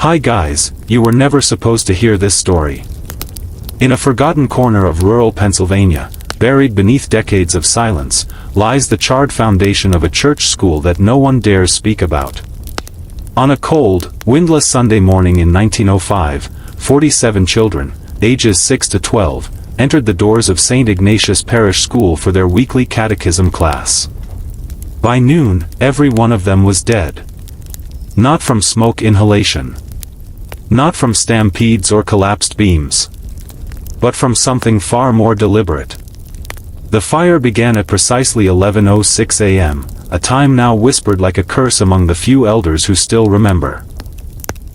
Hi guys, you were never supposed to hear this story. In a forgotten corner of rural Pennsylvania, buried beneath decades of silence, lies the charred foundation of a church school that no one dares speak about. On a cold, windless Sunday morning in 1905, 47 children, ages 6 to 12, entered the doors of St. Ignatius Parish School for their weekly catechism class. By noon, every one of them was dead. Not from smoke inhalation. Not from stampedes or collapsed beams. But from something far more deliberate. The fire began at precisely 11:06 a.m., a time now whispered like a curse among the few elders who still remember.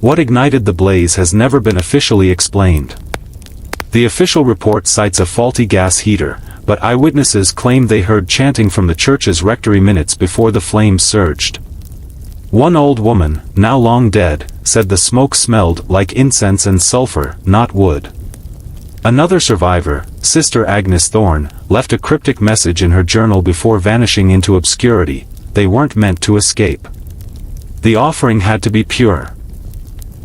What ignited the blaze has never been officially explained. The official report cites a faulty gas heater, but eyewitnesses claim they heard chanting from the church's rectory minutes before the flames surged. One old woman, now long dead, said the smoke smelled like incense and sulfur, not wood. Another survivor, Sister Agnes Thorne, left a cryptic message in her journal before vanishing into obscurity. They weren't meant to escape. The offering had to be pure.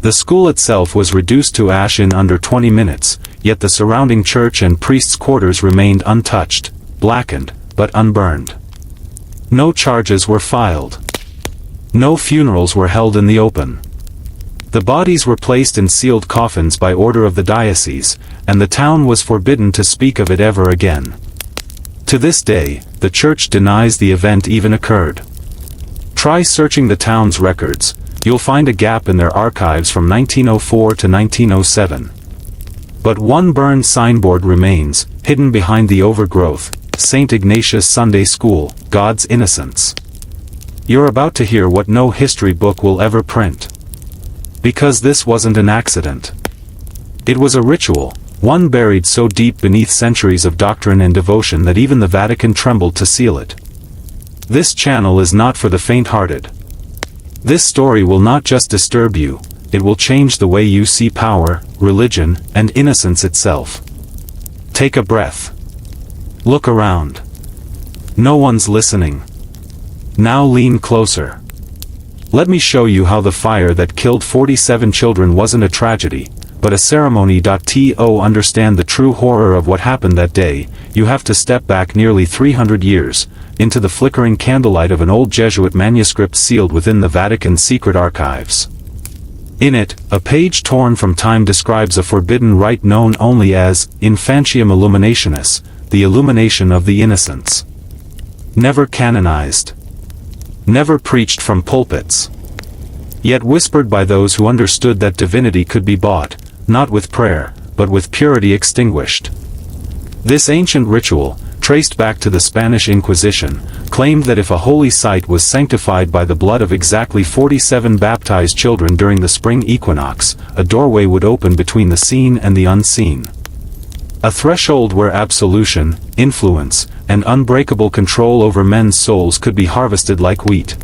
The school itself was reduced to ash in under 20 minutes, yet the surrounding church and priests' quarters remained untouched, blackened, but unburned. No charges were filed. No funerals were held in the open. The bodies were placed in sealed coffins by order of the diocese, and the town was forbidden to speak of it ever again. To this day, the church denies the event even occurred. Try searching the town's records, you'll find a gap in their archives from 1904 to 1907. But one burned signboard remains, hidden behind the overgrowth: St. Ignatius Sunday School, God's Innocence. You're about to hear what no history book will ever print. Because this wasn't an accident. It was a ritual, one buried so deep beneath centuries of doctrine and devotion that even the Vatican trembled to seal it. This channel is not for the faint-hearted. This story will not just disturb you, it will change the way you see power, religion, and innocence itself. Take a breath. Look around. No one's listening. Now lean closer. Let me show you how the fire that killed 47 children wasn't a tragedy, but a ceremony. To understand the true horror of what happened that day, you have to step back nearly 300 years, into the flickering candlelight of an old Jesuit manuscript sealed within the Vatican's secret archives. In it, a page torn from time describes a forbidden rite known only as Infantium Illuminationis, the illumination of the innocents. Never canonized. Never preached from pulpits. Yet whispered by those who understood that divinity could be bought, not with prayer, but with purity extinguished. This ancient ritual, traced back to the Spanish Inquisition, claimed that if a holy site was sanctified by the blood of exactly 47 baptized children during the spring equinox, a doorway would open between the seen and the unseen. A threshold where absolution, influence, and unbreakable control over men's souls could be harvested like wheat.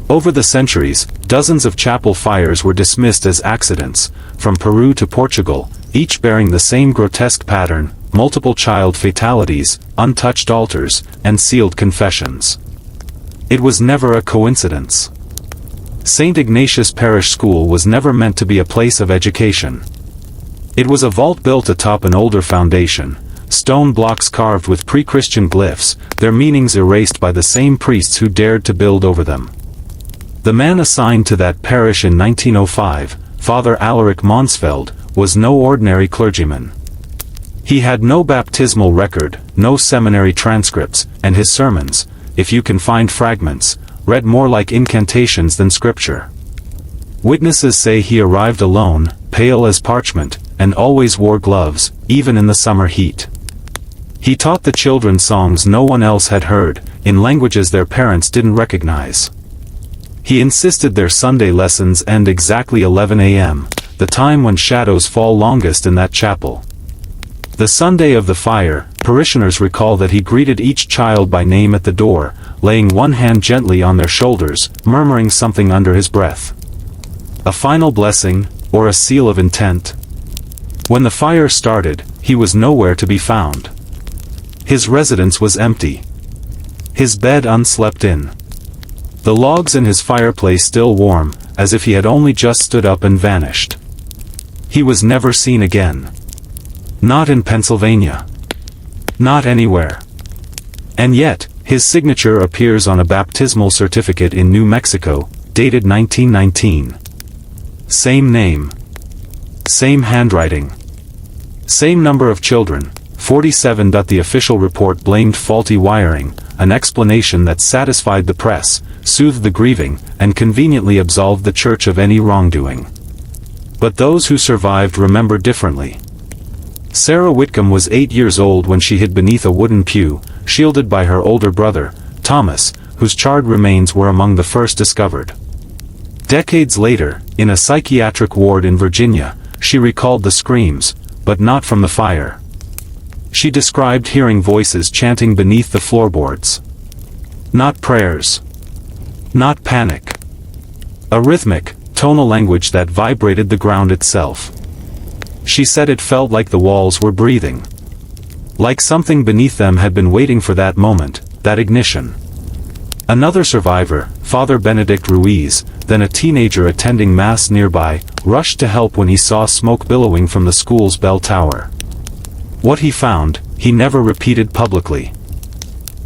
Over the centuries, dozens of chapel fires were dismissed as accidents, from Peru to Portugal, each bearing the same grotesque pattern: multiple child fatalities, untouched altars, and sealed confessions. It was never a coincidence. St. Ignatius Parish School was never meant to be a place of education. It was a vault built atop an older foundation, stone blocks carved with pre-Christian glyphs, their meanings erased by the same priests who dared to build over them. The man assigned to that parish in 1905, Father Alaric Monsfeld, was no ordinary clergyman. He had no baptismal record, no seminary transcripts, and his sermons, if you can find fragments, read more like incantations than scripture. Witnesses say he arrived alone, pale as parchment, and always wore gloves, even in the summer heat. He taught the children songs no one else had heard, in languages their parents didn't recognize. He insisted their Sunday lessons end exactly 11 a.m., the time when shadows fall longest in that chapel. The Sunday of the fire, parishioners recall that he greeted each child by name at the door, laying one hand gently on their shoulders, murmuring something under his breath. A final blessing, or a seal of intent. When the fire started, he was nowhere to be found. His residence was empty. His bed unslept in. The logs in his fireplace still warm, as if he had only just stood up and vanished. He was never seen again. Not in Pennsylvania. Not anywhere. And yet, his signature appears on a baptismal certificate in New Mexico, dated 1919. Same name. Same handwriting. Same number of children, 47. The official report blamed faulty wiring, an explanation that satisfied the press, soothed the grieving, and conveniently absolved the church of any wrongdoing. But those who survived remember differently. Sarah Whitcomb was 8 years old when she hid beneath a wooden pew, shielded by her older brother, Thomas, whose charred remains were among the first discovered. Decades later, in a psychiatric ward in Virginia, she recalled the screams, but not from the fire. She described hearing voices chanting beneath the floorboards. Not prayers. Not panic. A rhythmic, tonal language that vibrated the ground itself. She said it felt like the walls were breathing. Like something beneath them had been waiting for that moment, that ignition. Another survivor, Father Benedict Ruiz, then a teenager attending Mass nearby, rushed to help when he saw smoke billowing from the school's bell tower. What he found, he never repeated publicly.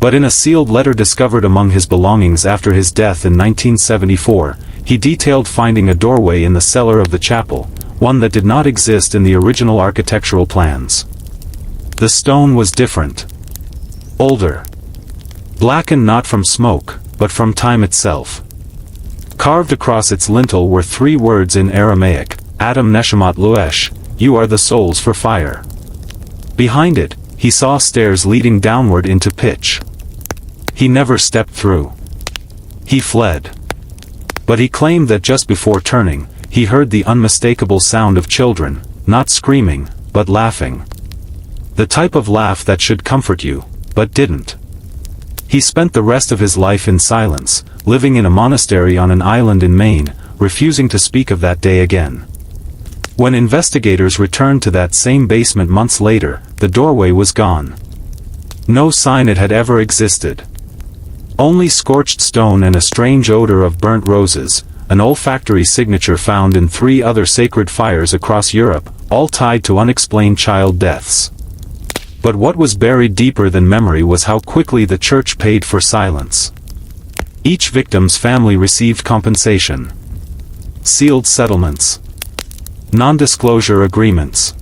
But in a sealed letter discovered among his belongings after his death in 1974, he detailed finding a doorway in the cellar of the chapel, one that did not exist in the original architectural plans. The stone was different. Older. Blackened not from smoke, but from time itself. Carved across its lintel were 3 words in Aramaic, Adam Neshamat Luesh, you are the souls for fire. Behind it, he saw stairs leading downward into pitch. He never stepped through. He fled. But he claimed that just before turning, he heard the unmistakable sound of children, not screaming, but laughing. The type of laugh that should comfort you, but didn't. He spent the rest of his life in silence, living in a monastery on an island in Maine, refusing to speak of that day again. When investigators returned to that same basement months later, the doorway was gone. No sign it had ever existed. Only scorched stone and a strange odor of burnt roses, an olfactory signature found in 3 other sacred fires across Europe, all tied to unexplained child deaths. But what was buried deeper than memory was how quickly the church paid for silence. Each victim's family received compensation. Sealed settlements. Non-disclosure agreements.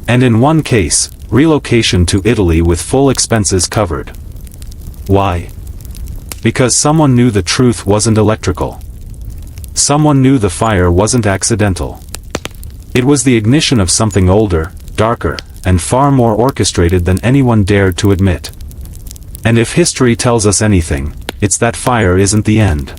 And in one case, relocation to Italy with full expenses covered. Why? Because someone knew the truth wasn't electrical. Someone knew the fire wasn't accidental. It was the ignition of something older, darker, and far more orchestrated than anyone dared to admit. And if history tells us anything, it's that fire isn't the end.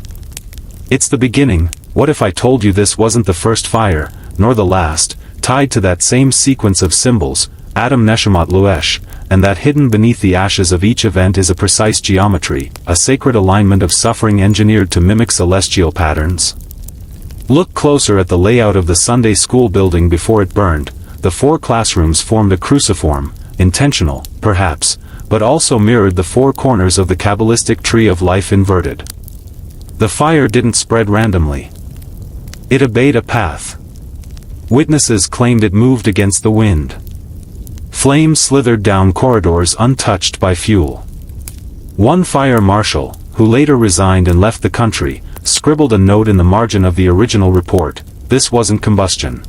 It's the beginning. What if I told you this wasn't the first fire, nor the last, tied to that same sequence of symbols, Adam Neshamat Luesh, and that hidden beneath the ashes of each event is a precise geometry, a sacred alignment of suffering engineered to mimic celestial patterns? Look closer at the layout of the Sunday school building before it burned. The 4 classrooms formed a cruciform, intentional, perhaps, but also mirrored the 4 corners of the Kabbalistic tree of life inverted. The fire didn't spread randomly. It obeyed a path. Witnesses claimed it moved against the wind. Flames slithered down corridors untouched by fuel. One fire marshal, who later resigned and left the country, scribbled a note in the margin of the original report: this wasn't combustion.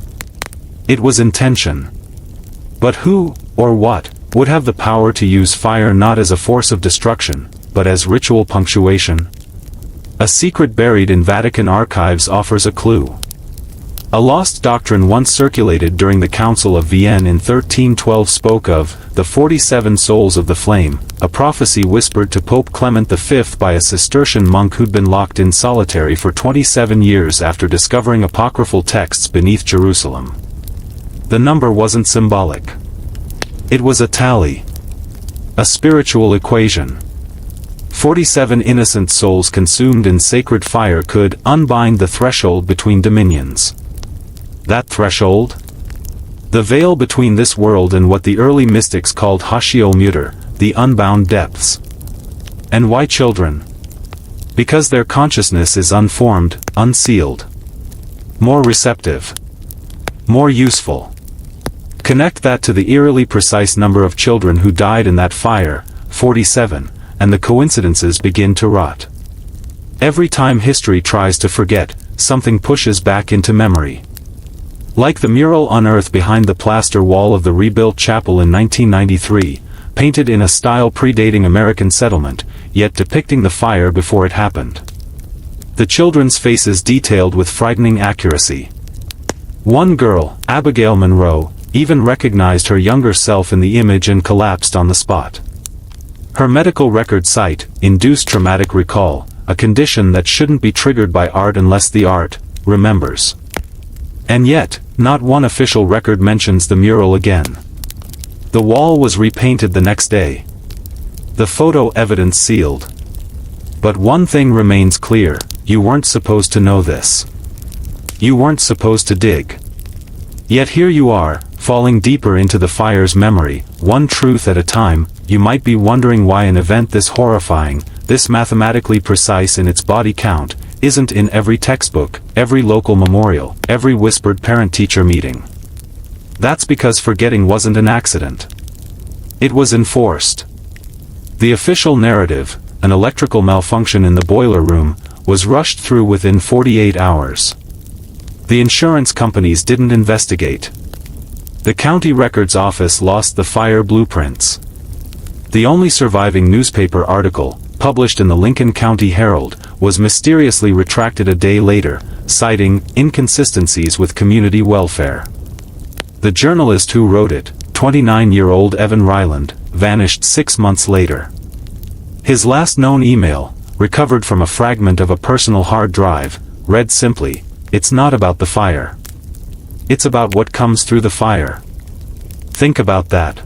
It was intention. But who, or what, would have the power to use fire not as a force of destruction, but as ritual punctuation? A secret buried in Vatican archives offers a clue. A lost doctrine once circulated during the Council of Vienne in 1312 spoke of the 47 souls of the flame, a prophecy whispered to Pope Clement V by a Cistercian monk who'd been locked in solitary for 27 years after discovering apocryphal texts beneath Jerusalem. The number wasn't symbolic. It was a tally. A spiritual equation. 47 innocent souls consumed in sacred fire could unbind the threshold between dominions. That threshold? The veil between this world and what the early mystics called Hashiol Mutter, the unbound depths. And why children? Because their consciousness is unformed, unsealed. more receptive, more useful. Connect that to the eerily precise number of children who died in that fire, 47, and the coincidences begin to rot. Every time history tries to forget, something pushes back into memory. Like the mural unearthed behind the plaster wall of the rebuilt chapel in 1993, painted in a style predating American settlement, yet depicting the fire before it happened. The children's faces detailed with frightening accuracy. One girl, Abigail Monroe, even recognized her younger self in the image and collapsed on the spot. Her medical records cite induced traumatic recall, a condition that shouldn't be triggered by art unless the art remembers. And yet, not one official record mentions the mural again. The wall was repainted the next day. The photo evidence sealed. But one thing remains clear: you weren't supposed to know this. You weren't supposed to dig. Yet here you are, falling deeper into the fire's memory, one truth at a time. You might be wondering why an event this horrifying, this mathematically precise in its body count, isn't in every textbook, every local memorial, every whispered parent-teacher meeting. That's because forgetting wasn't an accident. It was enforced. The official narrative, an electrical malfunction in the boiler room, was rushed through within 48 hours. The insurance companies didn't investigate. The county records office lost the fire blueprints. The only surviving newspaper article, published in the Lincoln County Herald, was mysteriously retracted a day later, citing inconsistencies with community welfare. The journalist who wrote it, 29-year-old Evan Ryland, vanished 6 months later. His last known email, recovered from a fragment of a personal hard drive, read simply, "It's not about the fire. It's about what comes through the fire." Think about that.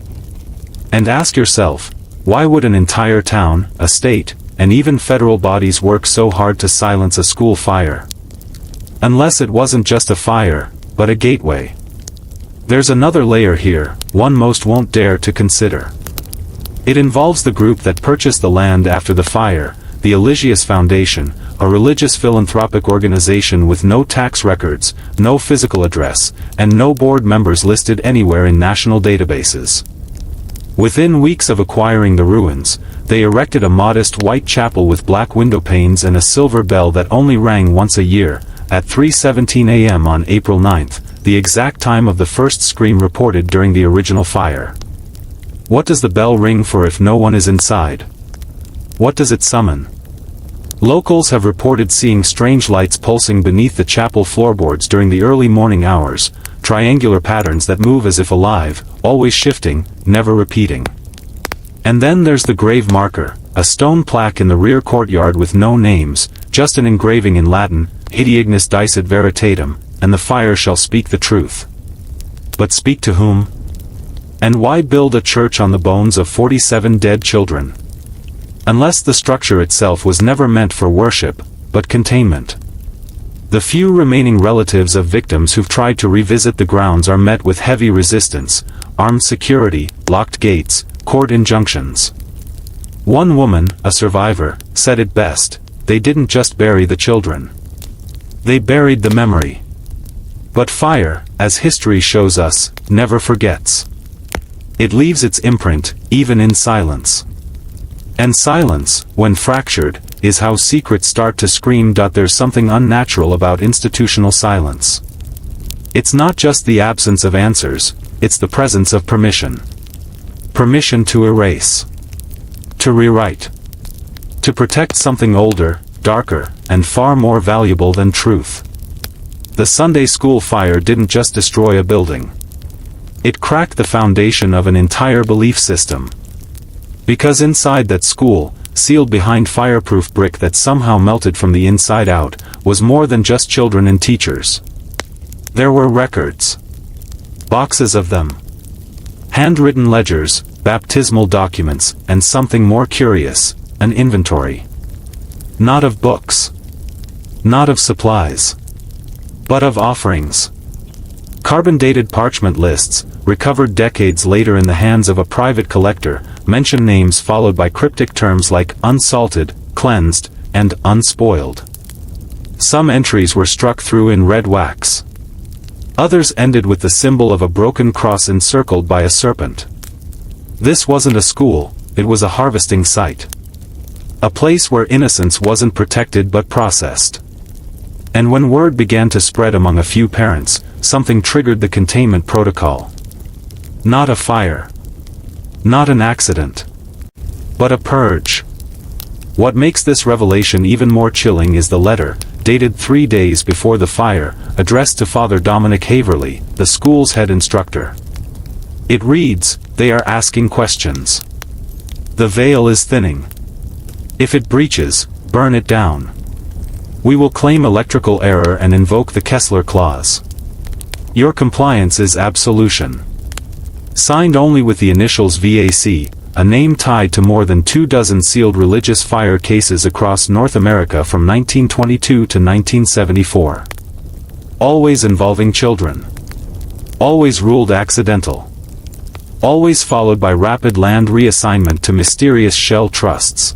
And ask yourself, why would an entire town, a state, and even federal bodies work so hard to silence a school fire? Unless it wasn't just a fire, but a gateway. There's another layer here, one most won't dare to consider. It involves the group that purchased the land after the fire, the Eligius Foundation, a religious philanthropic organization with no tax records, no physical address, and no board members listed anywhere in national databases. Within weeks of acquiring the ruins, they erected a modest white chapel with black window panes and a silver bell that only rang once a year, at 3:17 a.m. on April 9th, the exact time of the first scream reported during the original fire. What does the bell ring for if no one is inside? What does it summon? Locals have reported seeing strange lights pulsing beneath the chapel floorboards during the early morning hours, triangular patterns that move as if alive, always shifting, never repeating. And then there's the grave marker, a stone plaque in the rear courtyard with no names, just an engraving in Latin, Id ignis dicet veritatem, and the fire shall speak the truth. But speak to whom? And why build a church on the bones of 47 dead children? Unless the structure itself was never meant for worship, but containment. The few remaining relatives of victims who've tried to revisit the grounds are met with heavy resistance, armed security, locked gates, court injunctions. One woman, a survivor, said it best: they didn't just bury the children. They buried the memory. But fire, as history shows us, never forgets. It leaves its imprint, even in silence. And silence, when fractured, is how secrets start to scream. There's something unnatural about institutional silence. It's not just the absence of answers, it's the presence of permission. Permission to erase. To rewrite. To protect something older, darker, and far more valuable than truth. The Sunday school fire didn't just destroy a building. It cracked the foundation of an entire belief system. Because inside that school, sealed behind fireproof brick that somehow melted from the inside out, was more than just children and teachers. There were records. Boxes of them. Handwritten ledgers, baptismal documents, and something more curious, an inventory. Not of books. Not of supplies. But of offerings. Carbon-dated parchment lists, recovered decades later in the hands of a private collector, mention names followed by cryptic terms like unsalted, cleansed, and unspoiled. Some entries were struck through in red wax. Others ended with the symbol of a broken cross encircled by a serpent. This wasn't a school, it was a harvesting site. A place where innocence wasn't protected but processed. And when word began to spread among a few parents, something triggered the containment protocol. Not a fire. Not an accident. But a purge. What makes this revelation even more chilling is the letter, dated 3 days before the fire, addressed to Father Dominic Haverly, the school's head instructor. It reads, "They are asking questions. The veil is thinning. If it breaches, burn it down. We will claim electrical error and invoke the Kessler Clause. Your compliance is absolution." Signed only with the initials VAC, a name tied to more than 24 sealed religious fire cases across North America from 1922 to 1974. Always involving children. Always ruled accidental. Always followed by rapid land reassignment to mysterious shell trusts.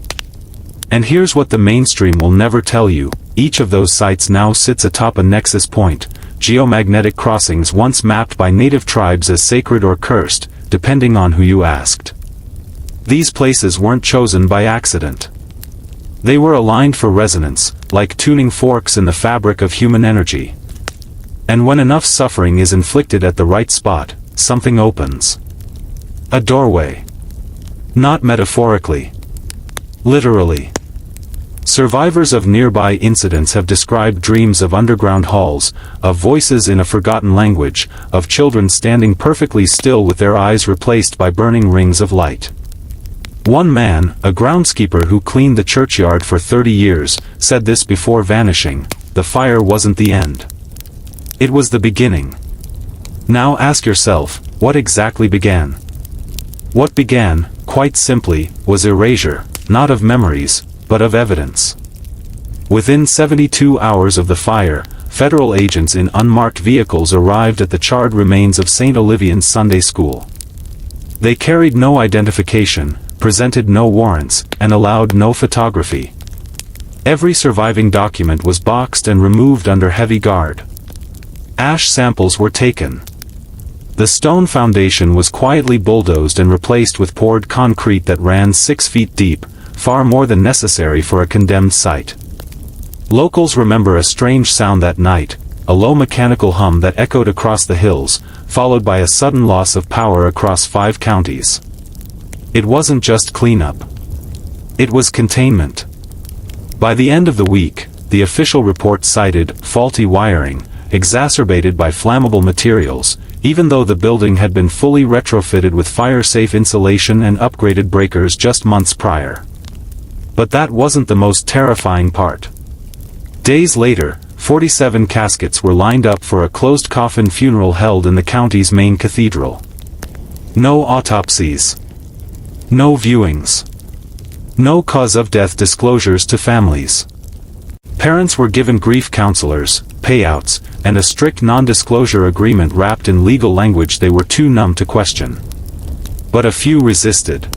And here's what the mainstream will never tell you, each of those sites now sits atop a nexus point, geomagnetic crossings once mapped by native tribes as sacred or cursed, depending on who you asked. These places weren't chosen by accident. They were aligned for resonance, like tuning forks in the fabric of human energy. And when enough suffering is inflicted at the right spot, something opens. A doorway. Not metaphorically. Literally. Survivors of nearby incidents have described dreams of underground halls, of voices in a forgotten language, of children standing perfectly still with their eyes replaced by burning rings of light. One man, a groundskeeper who cleaned the churchyard for 30 years, said this before vanishing: "The fire wasn't the end. It was the beginning." Now ask yourself, what exactly began? What began, quite simply, was erasure, not of memories, but of evidence. Within 72 hours of the fire, federal agents in unmarked vehicles arrived at the charred remains of St. Olivian's Sunday School. They carried no identification, presented no warrants, and allowed no photography. Every surviving document was boxed and removed under heavy guard. Ash samples were taken. The stone foundation was quietly bulldozed and replaced with poured concrete that ran 6 feet deep, far more than necessary for a condemned site. Locals remember a strange sound that night, a low mechanical hum that echoed across the hills, followed by a sudden loss of power across 5 counties. It wasn't just cleanup. It was containment. By the end of the week, the official report cited faulty wiring, exacerbated by flammable materials, even though the building had been fully retrofitted with fire-safe insulation and upgraded breakers just months prior. But that wasn't the most terrifying part. Days later, 47 caskets were lined up for a closed-coffin funeral held in the county's main cathedral. No autopsies. No viewings. No cause of death disclosures to families. Parents were given grief counselors, payouts, and a strict non-disclosure agreement wrapped in legal language they were too numb to question. But a few resisted.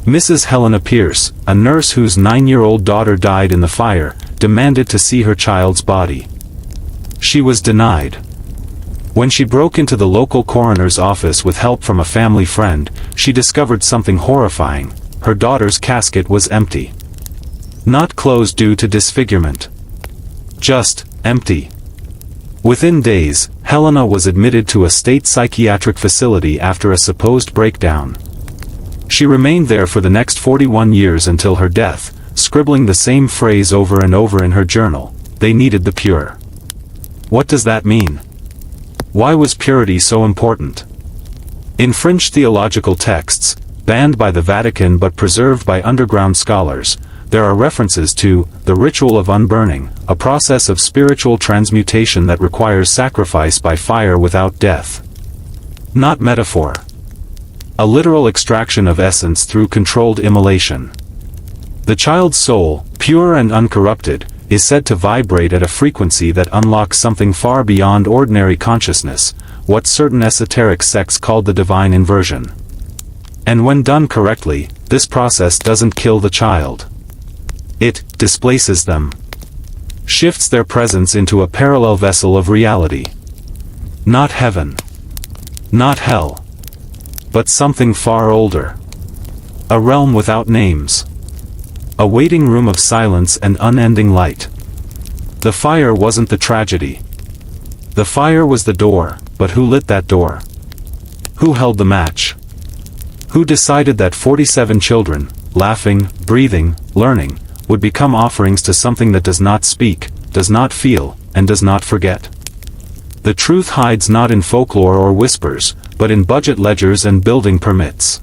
Mrs. Helena Pierce, a nurse whose 9-year-old daughter died in the fire, demanded to see her child's body. She was denied. When she broke into the local coroner's office with help from a family friend, she discovered something horrifying: her daughter's casket was empty. Not closed due to disfigurement. Just empty. Within days, Helena was admitted to a state psychiatric facility after a supposed breakdown. She remained there for the next 41 years until her death, scribbling the same phrase over and over in her journal: "They needed the pure." What does that mean? Why was purity so important? In French theological texts, banned by the Vatican but preserved by underground scholars, there are references to the ritual of unburning, a process of spiritual transmutation that requires sacrifice by fire without death. Not metaphor. A literal extraction of essence through controlled immolation. The child's soul, pure and uncorrupted, is said to vibrate at a frequency that unlocks something far beyond ordinary consciousness, what certain esoteric sects called the divine inversion. And when done correctly, this process doesn't kill the child. It displaces them. shifts their presence into a parallel vessel of reality. Not heaven. Not hell. But something far older. A realm without names. A waiting room of silence and unending light. The fire wasn't the tragedy. The fire was the door, but who lit that door? Who held the match? Who decided that 47 children, laughing, breathing, learning, would become offerings to something that does not speak, does not feel, and does not forget? The truth hides not in folklore or whispers, but in budget ledgers and building permits.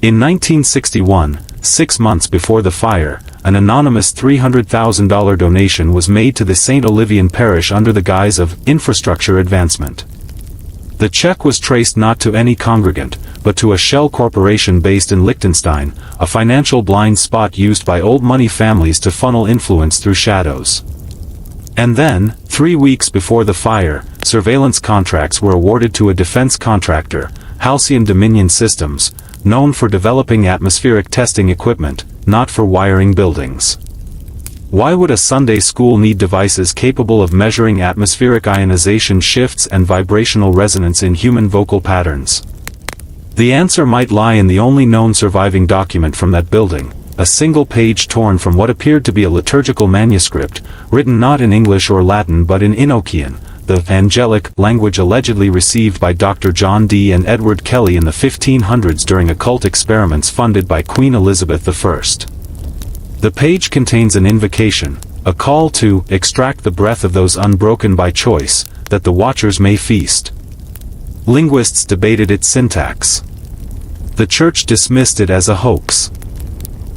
In 1961, 6 months before the fire, an anonymous $300,000 donation was made to the St. Olivian parish under the guise of infrastructure advancement. The check was traced not to any congregant, but to a shell corporation based in Liechtenstein, a financial blind spot used by old money families to funnel influence through shadows. And then, 3 weeks before the fire, surveillance contracts were awarded to a defense contractor, Halcyon Dominion Systems, known for developing atmospheric testing equipment, not for wiring buildings. Why would a Sunday school need devices capable of measuring atmospheric ionization shifts and vibrational resonance in human vocal patterns? The answer might lie in the only known surviving document from that building, a single page torn from what appeared to be a liturgical manuscript, written not in English or Latin but in Enochian, the angelic language allegedly received by Dr. John Dee and Edward Kelly in the 1500s during occult experiments funded by Queen Elizabeth I. The page contains an invocation, a call to extract the breath of those unbroken by choice, that the watchers may feast. Linguists debated its syntax. The church dismissed it as a hoax.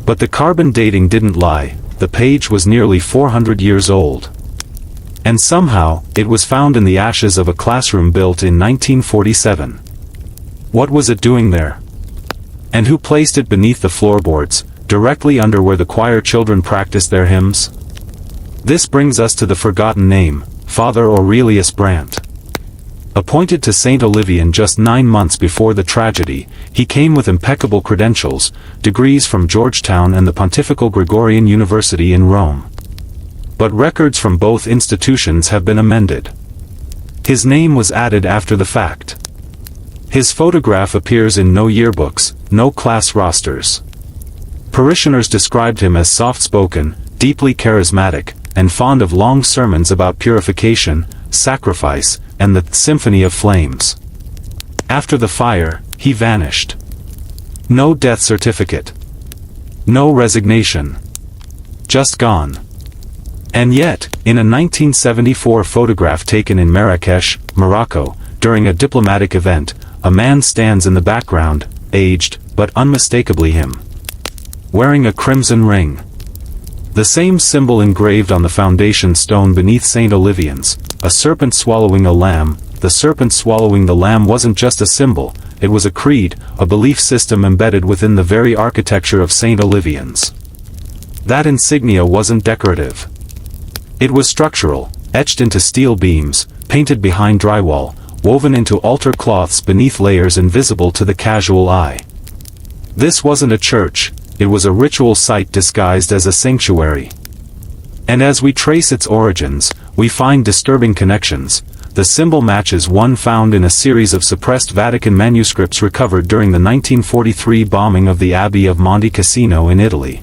But the carbon dating didn't lie, the page was nearly 400 years old. And somehow, it was found in the ashes of a classroom built in 1947. What was it doing there? And who placed it beneath the floorboards, directly under where the choir children practiced their hymns? This brings us to the forgotten name, Father Aurelius Brandt. Appointed to St. Olivian just 9 months before the tragedy, he came with impeccable credentials, degrees from Georgetown and the Pontifical Gregorian University in Rome. But records from both institutions have been amended. His name was added after the fact. His photograph appears in no yearbooks, no class rosters. Parishioners described him as soft-spoken, deeply charismatic, and fond of long sermons about purification, sacrifice, and the symphony of flames. After the fire, he vanished. No death certificate. No resignation. Just gone. And yet, in a 1974 photograph taken in Marrakesh, Morocco, during a diplomatic event, a man stands in the background, aged, but unmistakably him. Wearing a crimson ring. The same symbol engraved on the foundation stone beneath St. Olivian's, a serpent swallowing a lamb. The serpent swallowing the lamb wasn't just a symbol, it was a creed, a belief system embedded within the very architecture of St. Olivian's. That insignia wasn't decorative. It was structural, etched into steel beams, painted behind drywall, woven into altar cloths beneath layers invisible to the casual eye. This wasn't a church, it was a ritual site disguised as a sanctuary. And as we trace its origins, we find disturbing connections. The symbol matches one found in a series of suppressed Vatican manuscripts recovered during the 1943 bombing of the Abbey of Monte Cassino in Italy.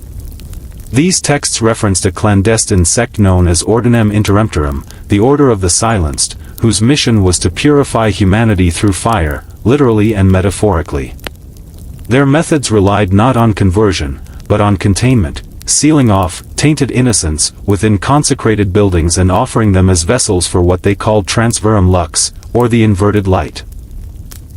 These texts referenced a clandestine sect known as Ordinem Interemptorum, the Order of the Silenced, whose mission was to purify humanity through fire, literally and metaphorically. Their methods relied not on conversion, but on containment, sealing off tainted innocents within consecrated buildings and offering them as vessels for what they called transverum lux, or the inverted light.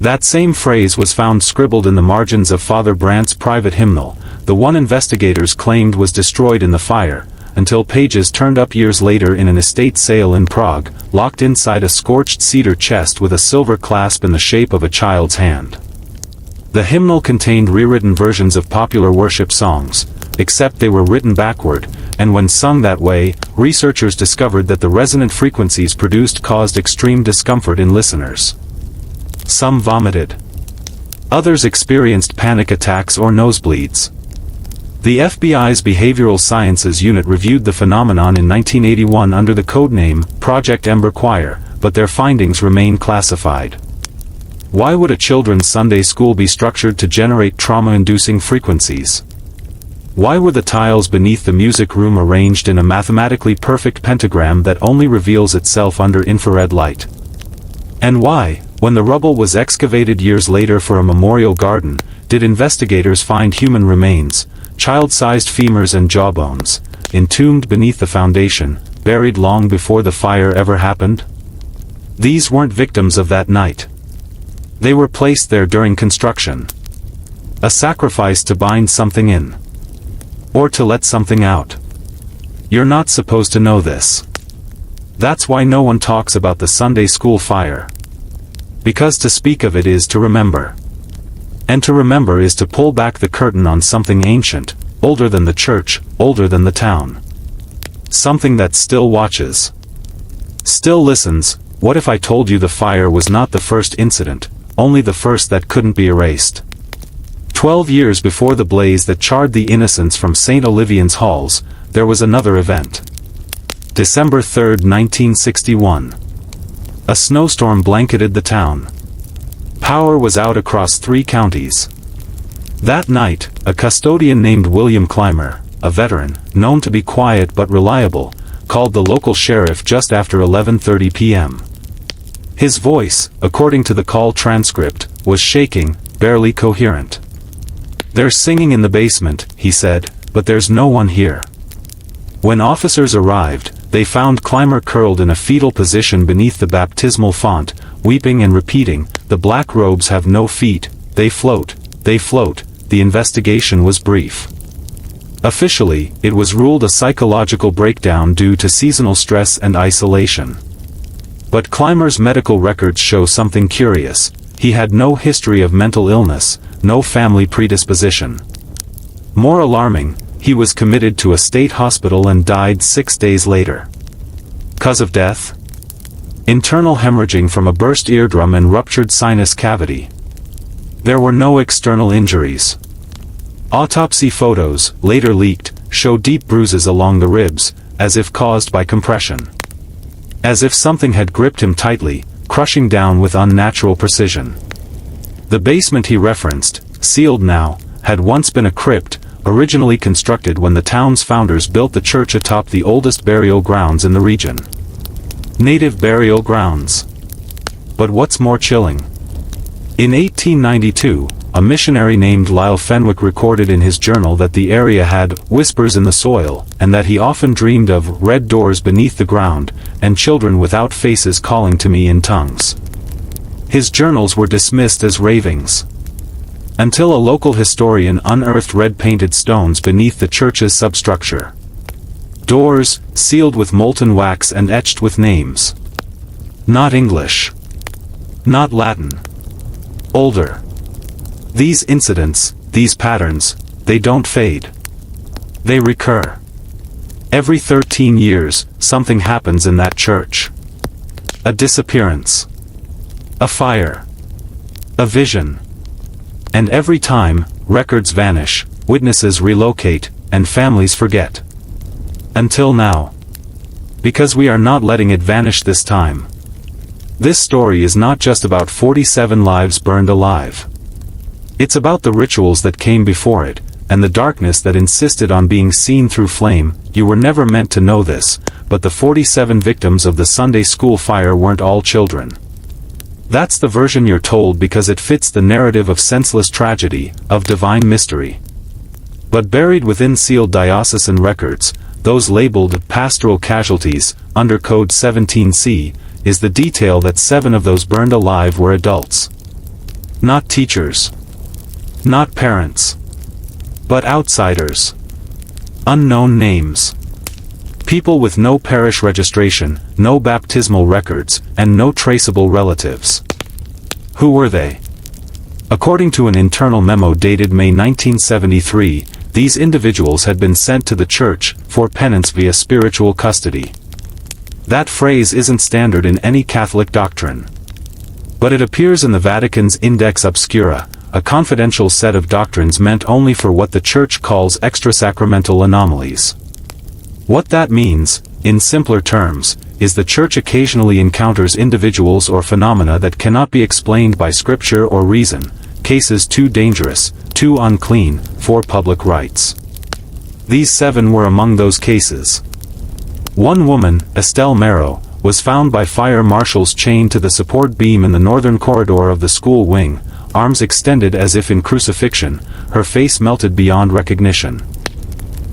That same phrase was found scribbled in the margins of Father Brandt's private hymnal, the one investigators claimed was destroyed in the fire, until pages turned up years later in an estate sale in Prague, locked inside a scorched cedar chest with a silver clasp in the shape of a child's hand. The hymnal contained rewritten versions of popular worship songs, except they were written backward, and when sung that way, researchers discovered that the resonant frequencies produced caused extreme discomfort in listeners. Some vomited. Others experienced panic attacks or nosebleeds. The FBI's Behavioral Sciences Unit reviewed the phenomenon in 1981 under the codename Project Ember Choir, but their findings remain classified. Why would a children's Sunday school be structured to generate trauma-inducing frequencies? Why were the tiles beneath the music room arranged in a mathematically perfect pentagram that only reveals itself under infrared light? And why, when the rubble was excavated years later for a memorial garden, did investigators find human remains, child-sized femurs and jawbones, entombed beneath the foundation, buried long before the fire ever happened? These weren't victims of that night. They were placed there during construction. A sacrifice to bind something in. Or to let something out. You're not supposed to know this. That's why no one talks about the Sunday school fire. Because to speak of it is to remember. And to remember is to pull back the curtain on something ancient, older than the church, older than the town. Something that still watches. Still listens. What if I told you the fire was not the first incident, only the first that couldn't be erased? 12 years before the blaze that charred the innocents from St. Olivian's halls, there was another event. December 3, 1961. A snowstorm blanketed the town. Power was out across 3 counties. That night, a custodian named William Clymer, a veteran, known to be quiet but reliable, called the local sheriff just after 11:30 p.m. His voice, according to the call transcript, was shaking, barely coherent. "They're singing in the basement," he said, "but there's no one here." When officers arrived, they found Clymer curled in a fetal position beneath the baptismal font, weeping and repeating, "The black robes have no feet, they float, they float." The investigation was brief. Officially, it was ruled a psychological breakdown due to seasonal stress and isolation. But Clymer's medical records show something curious. He had no history of mental illness, no family predisposition. More alarming, he was committed to a state hospital and died 6 days later. Cause of death? Internal hemorrhaging from a burst eardrum and ruptured sinus cavity. There were no external injuries. Autopsy photos, later leaked, show deep bruises along the ribs, as if caused by compression. As if something had gripped him tightly, crushing down with unnatural precision. The basement he referenced, sealed now, had once been a crypt, originally constructed when the town's founders built the church atop the oldest burial grounds in the region. Native burial grounds. But what's more chilling? In 1892, a missionary named Lyle Fenwick recorded in his journal that the area had whispers in the soil, and that he often dreamed of red doors beneath the ground, and children without faces calling to me in tongues. His journals were dismissed as ravings. Until a local historian unearthed red-painted stones beneath the church's substructure. Doors, sealed with molten wax and etched with names. Not English. Not Latin. Older. These incidents, these patterns, they don't fade. They recur. Every 13 years, something happens in that church. A disappearance. A fire. A vision. And every time, records vanish, witnesses relocate, and families forget. Until now. Because we are not letting it vanish this time. This story is not just about 47 lives burned alive. It's about the rituals that came before it, and the darkness that insisted on being seen through flame. You were never meant to know this, but the 47 victims of the Sunday school fire weren't all children. That's the version you're told because it fits the narrative of senseless tragedy, of divine mystery. But buried within sealed diocesan records, those labeled pastoral casualties, under Code 17C, is the detail that 7 of those burned alive were adults. Not teachers. Not parents. But outsiders. Unknown names. People with no parish registration, no baptismal records, and no traceable relatives. Who were they? According to an internal memo dated May 1973, these individuals had been sent to the church for penance via spiritual custody. That phrase isn't standard in any Catholic doctrine. But it appears in the Vatican's Index Obscura, a confidential set of doctrines meant only for what the Church calls extrasacramental anomalies. What that means, in simpler terms, is the Church occasionally encounters individuals or phenomena that cannot be explained by Scripture or reason, cases too dangerous, too unclean, for public rites. These 7 were among those cases. One woman, Estelle Marrow, was found by fire marshals chained to the support beam in the northern corridor of the school wing, arms extended as if in crucifixion, her face melted beyond recognition.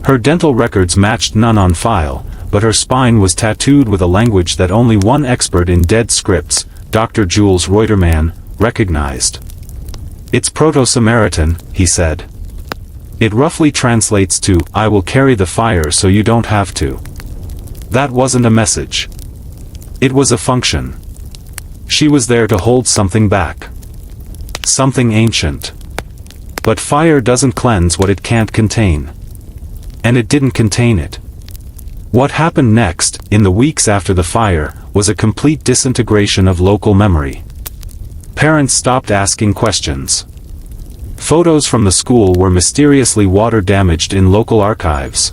Her dental records matched none on file, but her spine was tattooed with a language that only one expert in dead scripts, Dr. Jules Reuterman, recognized. "It's Proto-Samaritan," he said. "It roughly translates to, 'I will carry the fire so you don't have to.'" That wasn't a message. It was a function. She was there to hold something back. Something ancient. But fire doesn't cleanse what it can't contain. And it didn't contain it. What happened next, in the weeks after the fire, was a complete disintegration of local memory. Parents stopped asking questions. Photos from the school were mysteriously water-damaged in local archives.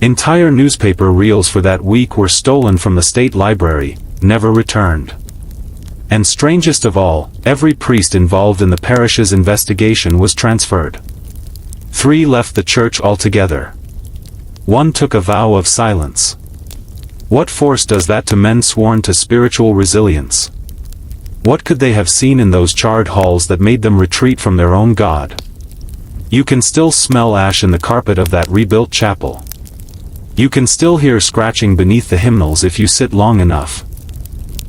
Entire newspaper reels for that week were stolen from the state library, never returned. And strangest of all, every priest involved in the parish's investigation was transferred. 3 left the church altogether. 1 took a vow of silence. What force does that to men sworn to spiritual resilience? What could they have seen in those charred halls that made them retreat from their own God? You can still smell ash in the carpet of that rebuilt chapel. You can still hear scratching beneath the hymnals if you sit long enough.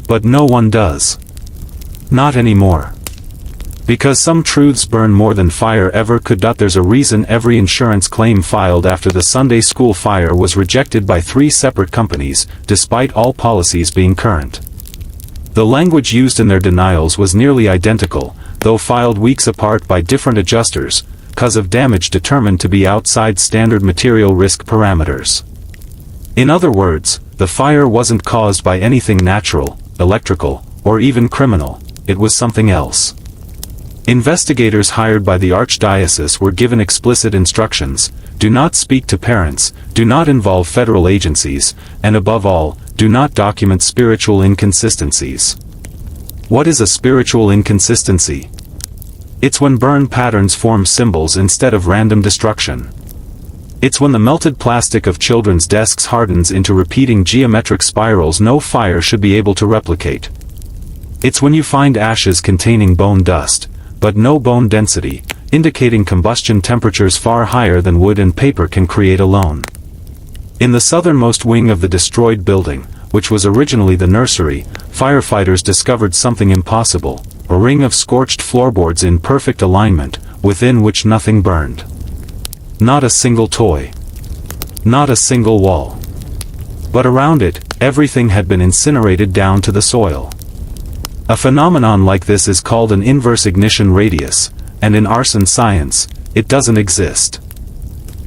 But no one does. Not anymore. Because some truths burn more than fire ever could. There's a reason every insurance claim filed after the Sunday school fire was rejected by 3 separate companies, despite all policies being current. The language used in their denials was nearly identical, though filed weeks apart by different adjusters, cause of damage determined to be outside standard material risk parameters. In other words, the fire wasn't caused by anything natural, electrical, or even criminal. It was something else. Investigators hired by the Archdiocese were given explicit instructions: do not speak to parents, do not involve federal agencies, and above all, do not document spiritual inconsistencies. What is a spiritual inconsistency? It's when burn patterns form symbols instead of random destruction. It's when the melted plastic of children's desks hardens into repeating geometric spirals no fire should be able to replicate. It's when you find ashes containing bone dust, but no bone density, indicating combustion temperatures far higher than wood and paper can create alone. In the southernmost wing of the destroyed building, which was originally the nursery, firefighters discovered something impossible: a ring of scorched floorboards in perfect alignment, within which nothing burned. Not a single toy. Not a single wall. But around it, everything had been incinerated down to the soil. A phenomenon like this is called an inverse ignition radius, and in arson science, it doesn't exist.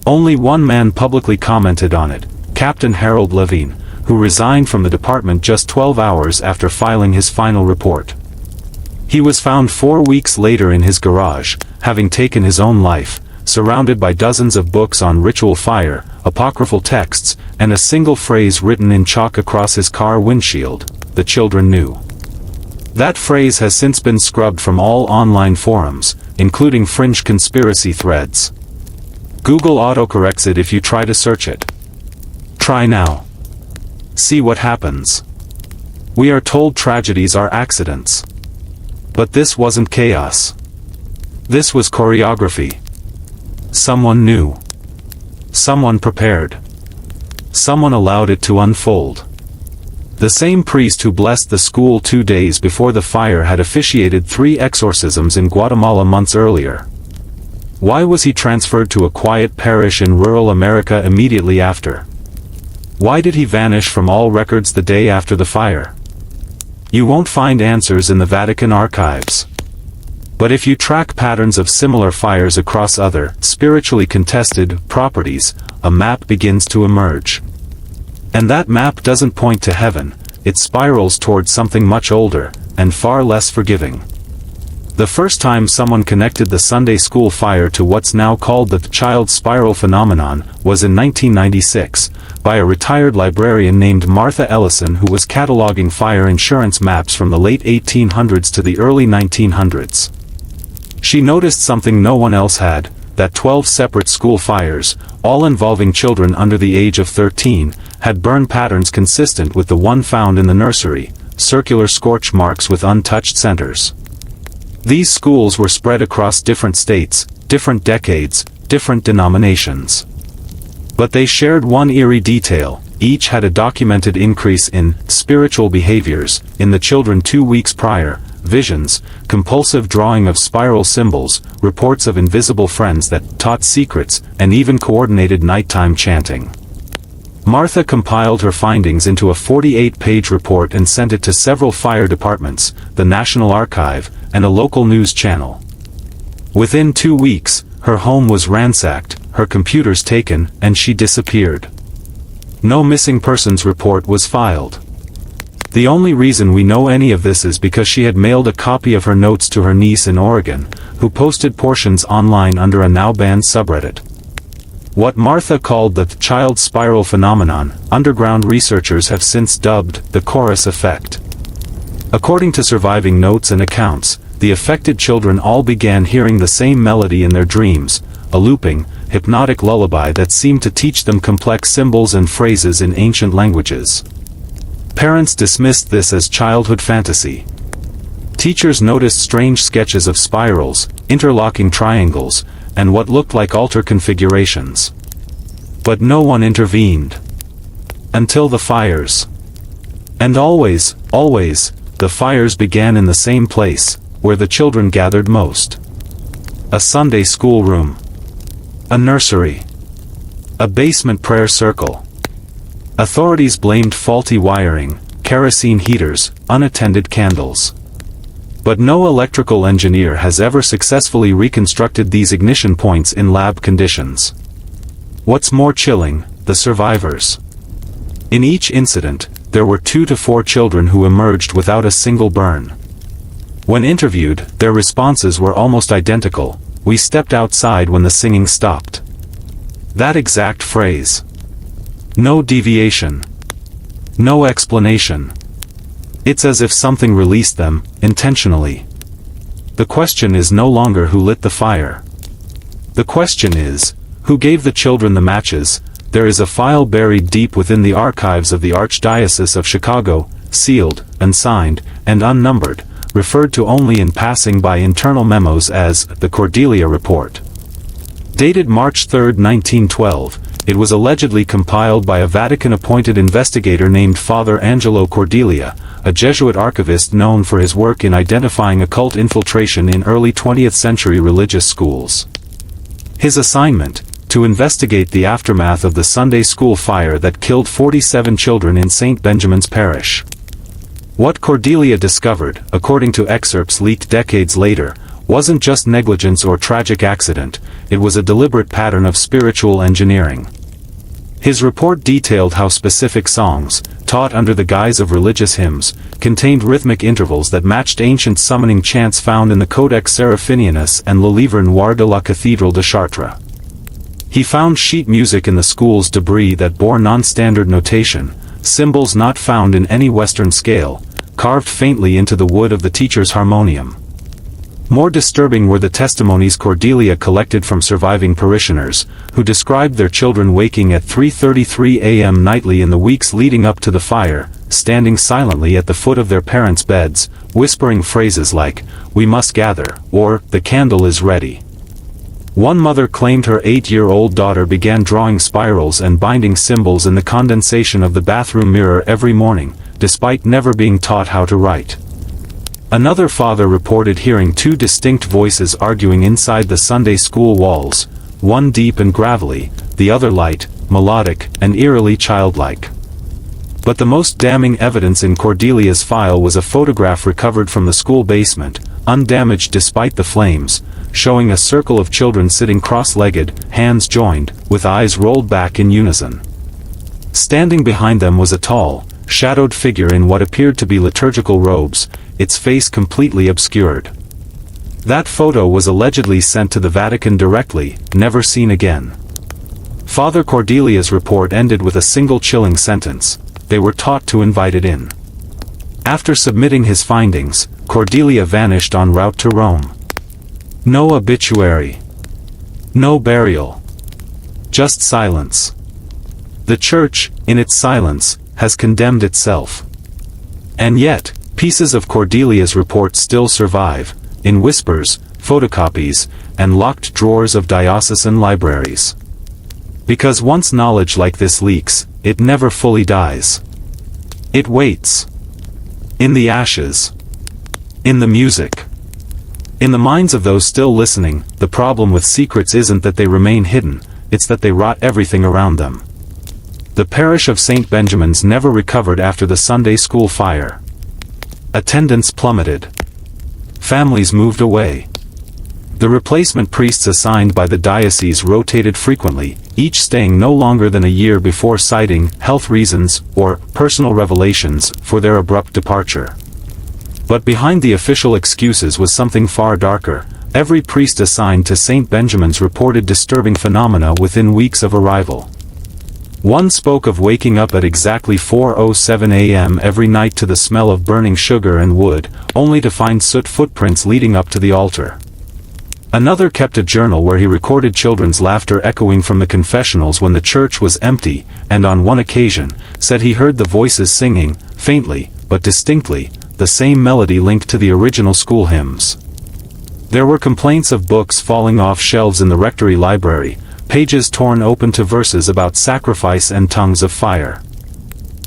Only one man publicly commented on it, Captain Harold Levine, who resigned from the department just 12 hours after filing his final report. He was found 4 weeks later in his garage, having taken his own life, surrounded by dozens of books on ritual fire, apocryphal texts, and a single phrase written in chalk across his car windshield: "The children knew." That phrase has since been scrubbed from all online forums, including fringe conspiracy threads. Google autocorrects it if you try to search it. Try now. See what happens. We are told tragedies are accidents. But this wasn't chaos. This was choreography. Someone knew. Someone prepared. Someone allowed it to unfold. The same priest who blessed the school 2 days before the fire had officiated 3 exorcisms in Guatemala months earlier. Why was he transferred to a quiet parish in rural America immediately after? Why did he vanish from all records the day after the fire? You won't find answers in the Vatican archives. But if you track patterns of similar fires across other, spiritually contested, properties, a map begins to emerge. And that map doesn't point to heaven, it spirals towards something much older, and far less forgiving. The first time someone connected the Sunday school fire to what's now called the child spiral phenomenon was in 1996, by a retired librarian named Martha Ellison, who was cataloging fire insurance maps from the late 1800s to the early 1900s. She noticed something no one else had, that 12 separate school fires, all involving children under the age of 13, had burn patterns consistent with the one found in the nursery, circular scorch marks with untouched centers. These schools were spread across different states, different decades, different denominations. But they shared one eerie detail: each had a documented increase in spiritual behaviors in the children 2 weeks prior: visions, compulsive drawing of spiral symbols, reports of invisible friends that taught secrets, and even coordinated nighttime chanting. Martha compiled her findings into a 48-page report and sent it to several fire departments, the National Archive, and a local news channel. Within 2 weeks, her home was ransacked, her computers taken, and she disappeared. No missing persons report was filed. The only reason we know any of this is because she had mailed a copy of her notes to her niece in Oregon, who posted portions online under a now-banned subreddit. What Martha called the child spiral phenomenon, underground researchers have since dubbed the chorus effect. According to surviving notes and accounts, the affected children all began hearing the same melody in their dreams, a looping, hypnotic lullaby that seemed to teach them complex symbols and phrases in ancient languages. Parents dismissed this as childhood fantasy. Teachers noticed strange sketches of spirals, interlocking triangles, and what looked like altar configurations. But no one intervened. Until the fires. And always, the fires began in the same place, where the children gathered most. A Sunday school room. A nursery. A basement prayer circle. Authorities blamed faulty wiring, kerosene heaters, unattended candles. But no electrical engineer has ever successfully reconstructed these ignition points in lab conditions. What's more chilling, the survivors. In each incident, there were 2 to 4 children who emerged without a single burn. When interviewed, their responses were almost identical: "We stepped outside when the singing stopped." That exact phrase. No deviation. No explanation. It's as if something released them, intentionally. The question is no longer who lit the fire. The question is, who gave the children the matches? There is a file buried deep within the archives of the Archdiocese of Chicago, sealed, unsigned, and unnumbered, referred to only in passing by internal memos as the Cordelia Report. Dated March 3, 1912, it was allegedly compiled by a Vatican-appointed investigator named Father Angelo Cordelia, a Jesuit archivist known for his work in identifying occult infiltration in early 20th century religious schools. His assignment: to investigate the aftermath of the Sunday school fire that killed 47 children in St. Benjamin's Parish. What Cordelia discovered, according to excerpts leaked decades later, wasn't just negligence or tragic accident, it was a deliberate pattern of spiritual engineering. His report detailed how specific songs, taught under the guise of religious hymns, contained rhythmic intervals that matched ancient summoning chants found in the Codex Seraphinianus and Le Livre Noir de la Cathédrale de Chartres. He found sheet music in the school's debris that bore non-standard notation, symbols not found in any Western scale, carved faintly into the wood of the teacher's harmonium. More disturbing were the testimonies Cordelia collected from surviving parishioners, who described their children waking at 3:33 a.m. nightly in the weeks leading up to the fire, standing silently at the foot of their parents' beds, whispering phrases like, "We must gather," or, "The candle is ready." One mother claimed her 8-year-old daughter began drawing spirals and binding symbols in the condensation of the bathroom mirror every morning, despite never being taught how to write. Another father reported hearing 2 distinct voices arguing inside the Sunday school walls, one deep and gravelly, the other light, melodic, and eerily childlike. But the most damning evidence in Cordelia's file was a photograph recovered from the school basement, undamaged despite the flames, showing a circle of children sitting cross-legged, hands joined, with eyes rolled back in unison. Standing behind them was a tall, shadowed figure in what appeared to be liturgical robes, its face completely obscured. That photo was allegedly sent to the Vatican directly, never seen again. Father Cordelia's report ended with a single chilling sentence: they were taught to invite it in. After submitting his findings, Cordelia vanished en route to Rome. No obituary. No burial. Just silence. The Church, in its silence, has condemned itself. And yet, pieces of Cordelia's report still survive, in whispers, photocopies, and locked drawers of diocesan libraries. Because once knowledge like this leaks, it never fully dies. It waits. In the ashes. In the music. In the minds of those still listening, the problem with secrets isn't that they remain hidden, it's that they rot everything around them. The parish of St. Benjamin's never recovered after the Sunday school fire. Attendance plummeted. Families moved away. The replacement priests assigned by the diocese rotated frequently, each staying no longer than a year before citing health reasons or personal revelations for their abrupt departure. But behind the official excuses was something far darker. Every priest assigned to St. Benjamin's reported disturbing phenomena within weeks of arrival. One spoke of waking up at exactly 4:07 a.m. every night to the smell of burning sugar and wood, only to find soot footprints leading up to the altar. Another kept a journal where he recorded children's laughter echoing from the confessionals when the church was empty, and on one occasion, said he heard the voices singing, faintly, but distinctly, the same melody linked to the original school hymns. There were complaints of books falling off shelves in the rectory library, pages torn open to verses about sacrifice and tongues of fire.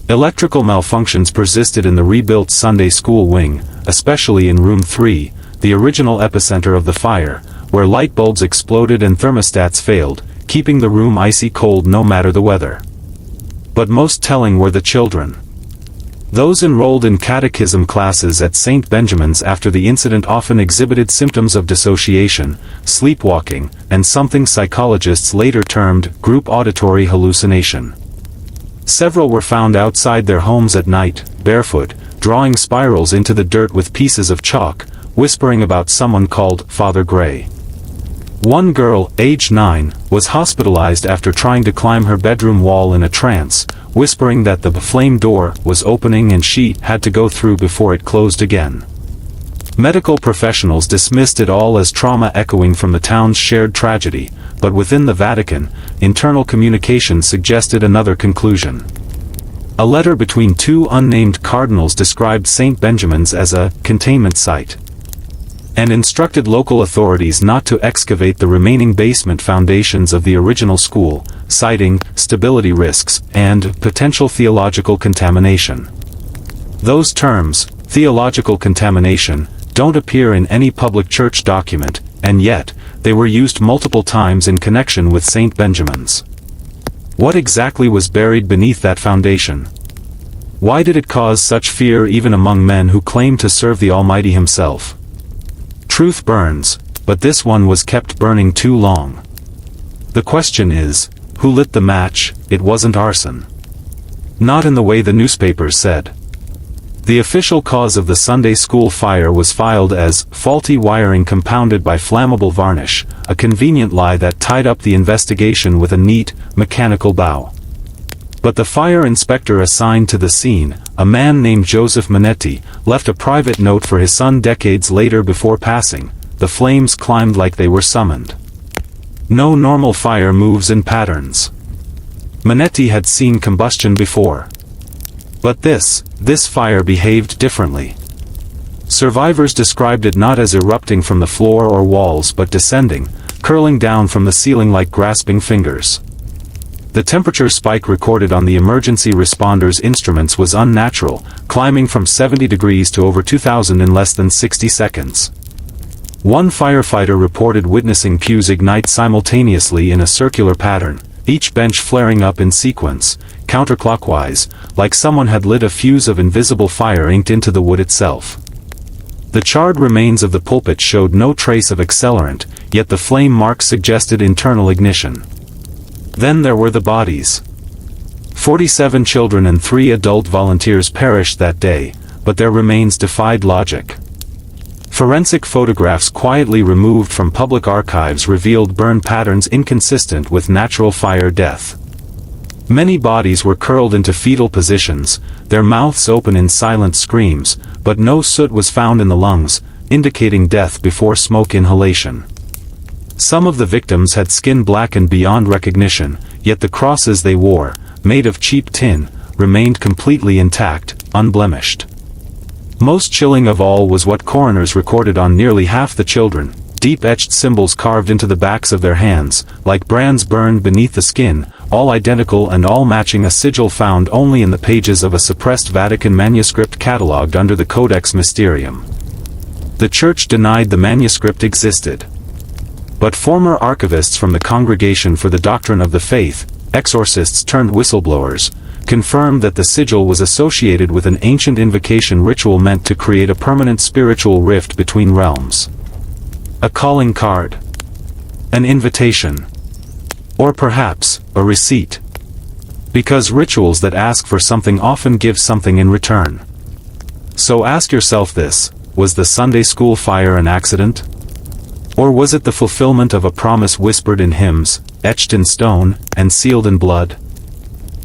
Electrical malfunctions persisted in the rebuilt Sunday school wing, especially in room 3, the original epicenter of the fire, where light bulbs exploded and thermostats failed, keeping the room icy cold no matter the weather. But most telling were the children. Those enrolled in catechism classes at St. Benjamin's after the incident often exhibited symptoms of dissociation, sleepwalking, and something psychologists later termed group auditory hallucination. Several were found outside their homes at night, barefoot, drawing spirals into the dirt with pieces of chalk, whispering about someone called Father Gray. One girl, aged 9, was hospitalized after trying to climb her bedroom wall in a trance, whispering that the flame door was opening and she had to go through before it closed again. Medical professionals dismissed it all as trauma echoing from the town's shared tragedy, but within the Vatican, internal communication suggested another conclusion. A letter between two unnamed cardinals described St. Benjamin's as a containment site, and instructed local authorities not to excavate the remaining basement foundations of the original school, citing stability risks and potential theological contamination. Those terms, theological contamination, don't appear in any public church document, and yet, they were used multiple times in connection with St. Benjamin's. What exactly was buried beneath that foundation? Why did it cause such fear even among men who claim to serve the Almighty Himself? Truth burns, but this one was kept burning too long. The question is, who lit the match? It wasn't arson. Not in the way the newspapers said. The official cause of the Sunday school fire was filed as faulty wiring compounded by flammable varnish, a convenient lie that tied up the investigation with a neat, mechanical bow. But the fire inspector assigned to the scene, a man named Joseph Manetti, left a private note for his son decades later before passing. The flames climbed like they were summoned. No normal fire moves in patterns. Manetti had seen combustion before. But this fire behaved differently. Survivors described it not as erupting from the floor or walls but descending, curling down from the ceiling like grasping fingers. The temperature spike recorded on the emergency responders' instruments was unnatural, climbing from 70 degrees to over 2,000 in less than 60 seconds. One firefighter reported witnessing pews ignite simultaneously in a circular pattern, each bench flaring up in sequence, counterclockwise, like someone had lit a fuse of invisible fire inked into the wood itself. The charred remains of the pulpit showed no trace of accelerant, yet the flame marks suggested internal ignition. Then there were the bodies. 47 children and 3 adult volunteers perished that day, but their remains defied logic. Forensic photographs quietly removed from public archives revealed burn patterns inconsistent with natural fire death. Many bodies were curled into fetal positions, their mouths open in silent screams, but no soot was found in the lungs, indicating death before smoke inhalation. Some of the victims had skin blackened beyond recognition, yet the crosses they wore, made of cheap tin, remained completely intact, unblemished. Most chilling of all was what coroners recorded on nearly half the children, deep-etched symbols carved into the backs of their hands, like brands burned beneath the skin, all identical and all matching a sigil found only in the pages of a suppressed Vatican manuscript catalogued under the Codex Mysterium. The Church denied the manuscript existed. But former archivists from the Congregation for the Doctrine of the Faith, exorcists turned whistleblowers, confirmed that the sigil was associated with an ancient invocation ritual meant to create a permanent spiritual rift between realms. A calling card. An invitation. Or perhaps, a receipt. Because rituals that ask for something often give something in return. So ask yourself this: was the Sunday school fire an accident? Or was it the fulfillment of a promise whispered in hymns, etched in stone, and sealed in blood?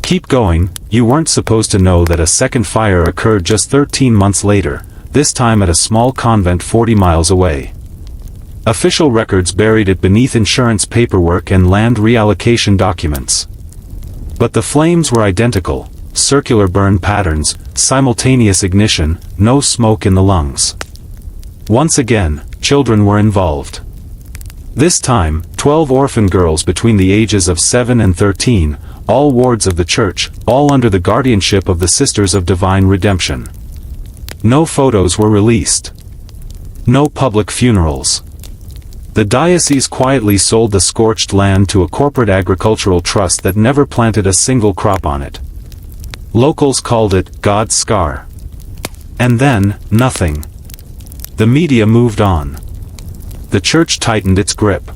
Keep going. You weren't supposed to know that a second fire occurred just 13 months later, this time at a small convent 40 miles away. Official records buried it beneath insurance paperwork and land reallocation documents. But the flames were identical: circular burn patterns, simultaneous ignition, no smoke in the lungs. Once again, children were involved. This time, 12 orphan girls between the ages of 7 and 13, all wards of the Church, all under the guardianship of the Sisters of Divine Redemption. No photos were released. No public funerals. The diocese quietly sold the scorched land to a corporate agricultural trust that never planted a single crop on it. Locals called it God's scar. And then, nothing. The media moved on. The Church tightened its grip.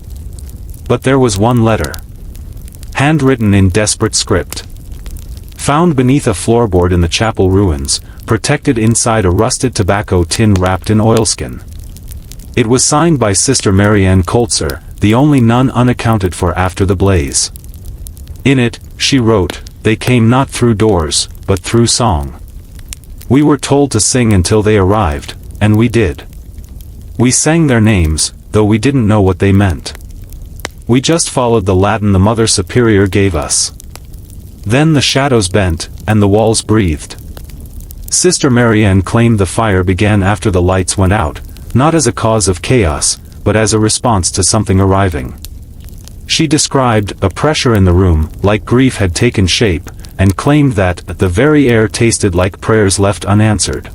But there was one letter. Handwritten in desperate script. Found beneath a floorboard in the chapel ruins, protected inside a rusted tobacco tin wrapped in oilskin. It was signed by Sister Marianne Koltzer, the only nun unaccounted for after the blaze. In it, she wrote, "They came not through doors, but through song. We were told to sing until they arrived, and we did. We sang their names, though we didn't know what they meant. We just followed the Latin the Mother Superior gave us. Then the shadows bent, and the walls breathed." Sister Marianne claimed the fire began after the lights went out, not as a cause of chaos, but as a response to something arriving. She described a pressure in the room, like grief had taken shape, and claimed that the very air tasted like prayers left unanswered.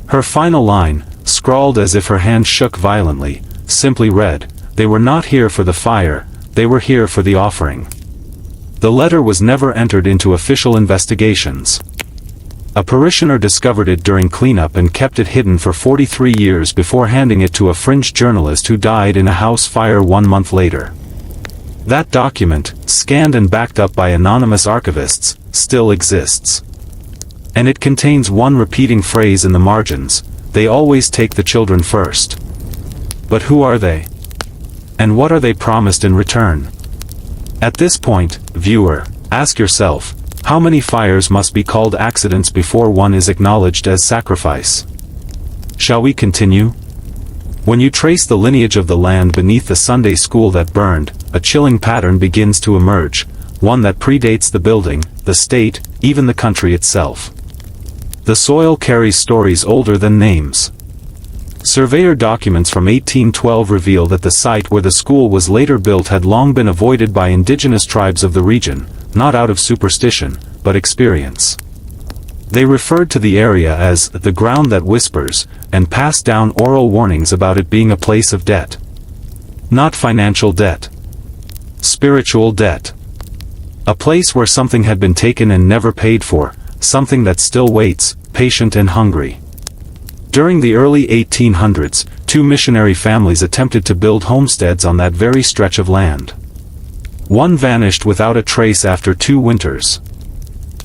Her final line, scrawled as if her hand shook violently, simply read, "They were not here for the fire, they were here for the offering." The letter was never entered into official investigations. A parishioner discovered it during cleanup and kept it hidden for 43 years before handing it to a fringe journalist who died in a house fire 1 month later. That document, scanned and backed up by anonymous archivists, still exists. And it contains one repeating phrase in the margins: "They always take the children first." But who are they? And what are they promised in return? At this point, viewer, ask yourself, how many fires must be called accidents before one is acknowledged as sacrifice? Shall we continue? When you trace the lineage of the land beneath the Sunday school that burned, a chilling pattern begins to emerge, one that predates the building, the state, even the country itself. The soil carries stories older than names. Surveyor documents from 1812 reveal that the site where the school was later built had long been avoided by indigenous tribes of the region, not out of superstition, but experience. They referred to the area as the ground that whispers, and passed down oral warnings about it being a place of debt. Not financial debt. Spiritual debt. A place where something had been taken and never paid for, something that still waits, patient and hungry. During the early 1800s, 2 missionary families attempted to build homesteads on that very stretch of land. One vanished without a trace after 2 winters.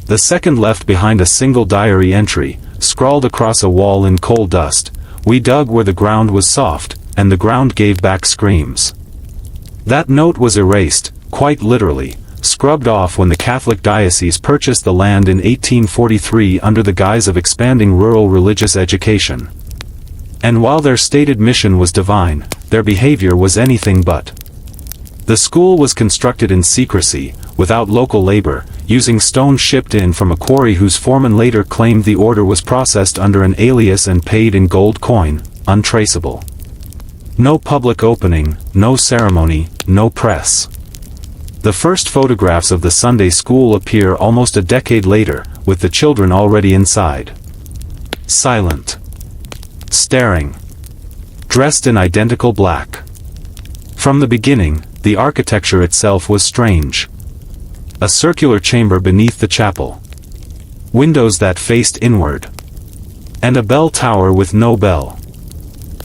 The second left behind a single diary entry, scrawled across a wall in coal dust, "We dug where the ground was soft, and the ground gave back screams." That note was erased, quite literally, scrubbed off when the Catholic diocese purchased the land in 1843 under the guise of expanding rural religious education. And while their stated mission was divine, their behavior was anything but. The school was constructed in secrecy, without local labor, using stone shipped in from a quarry whose foreman later claimed the order was processed under an alias and paid in gold coin, untraceable. No public opening, no ceremony, no press. The first photographs of the Sunday school appear almost a decade later, with the children already inside. Silent. Staring. Dressed in identical black. From the beginning, the architecture itself was strange. A circular chamber beneath the chapel. Windows that faced inward. And a bell tower with no bell.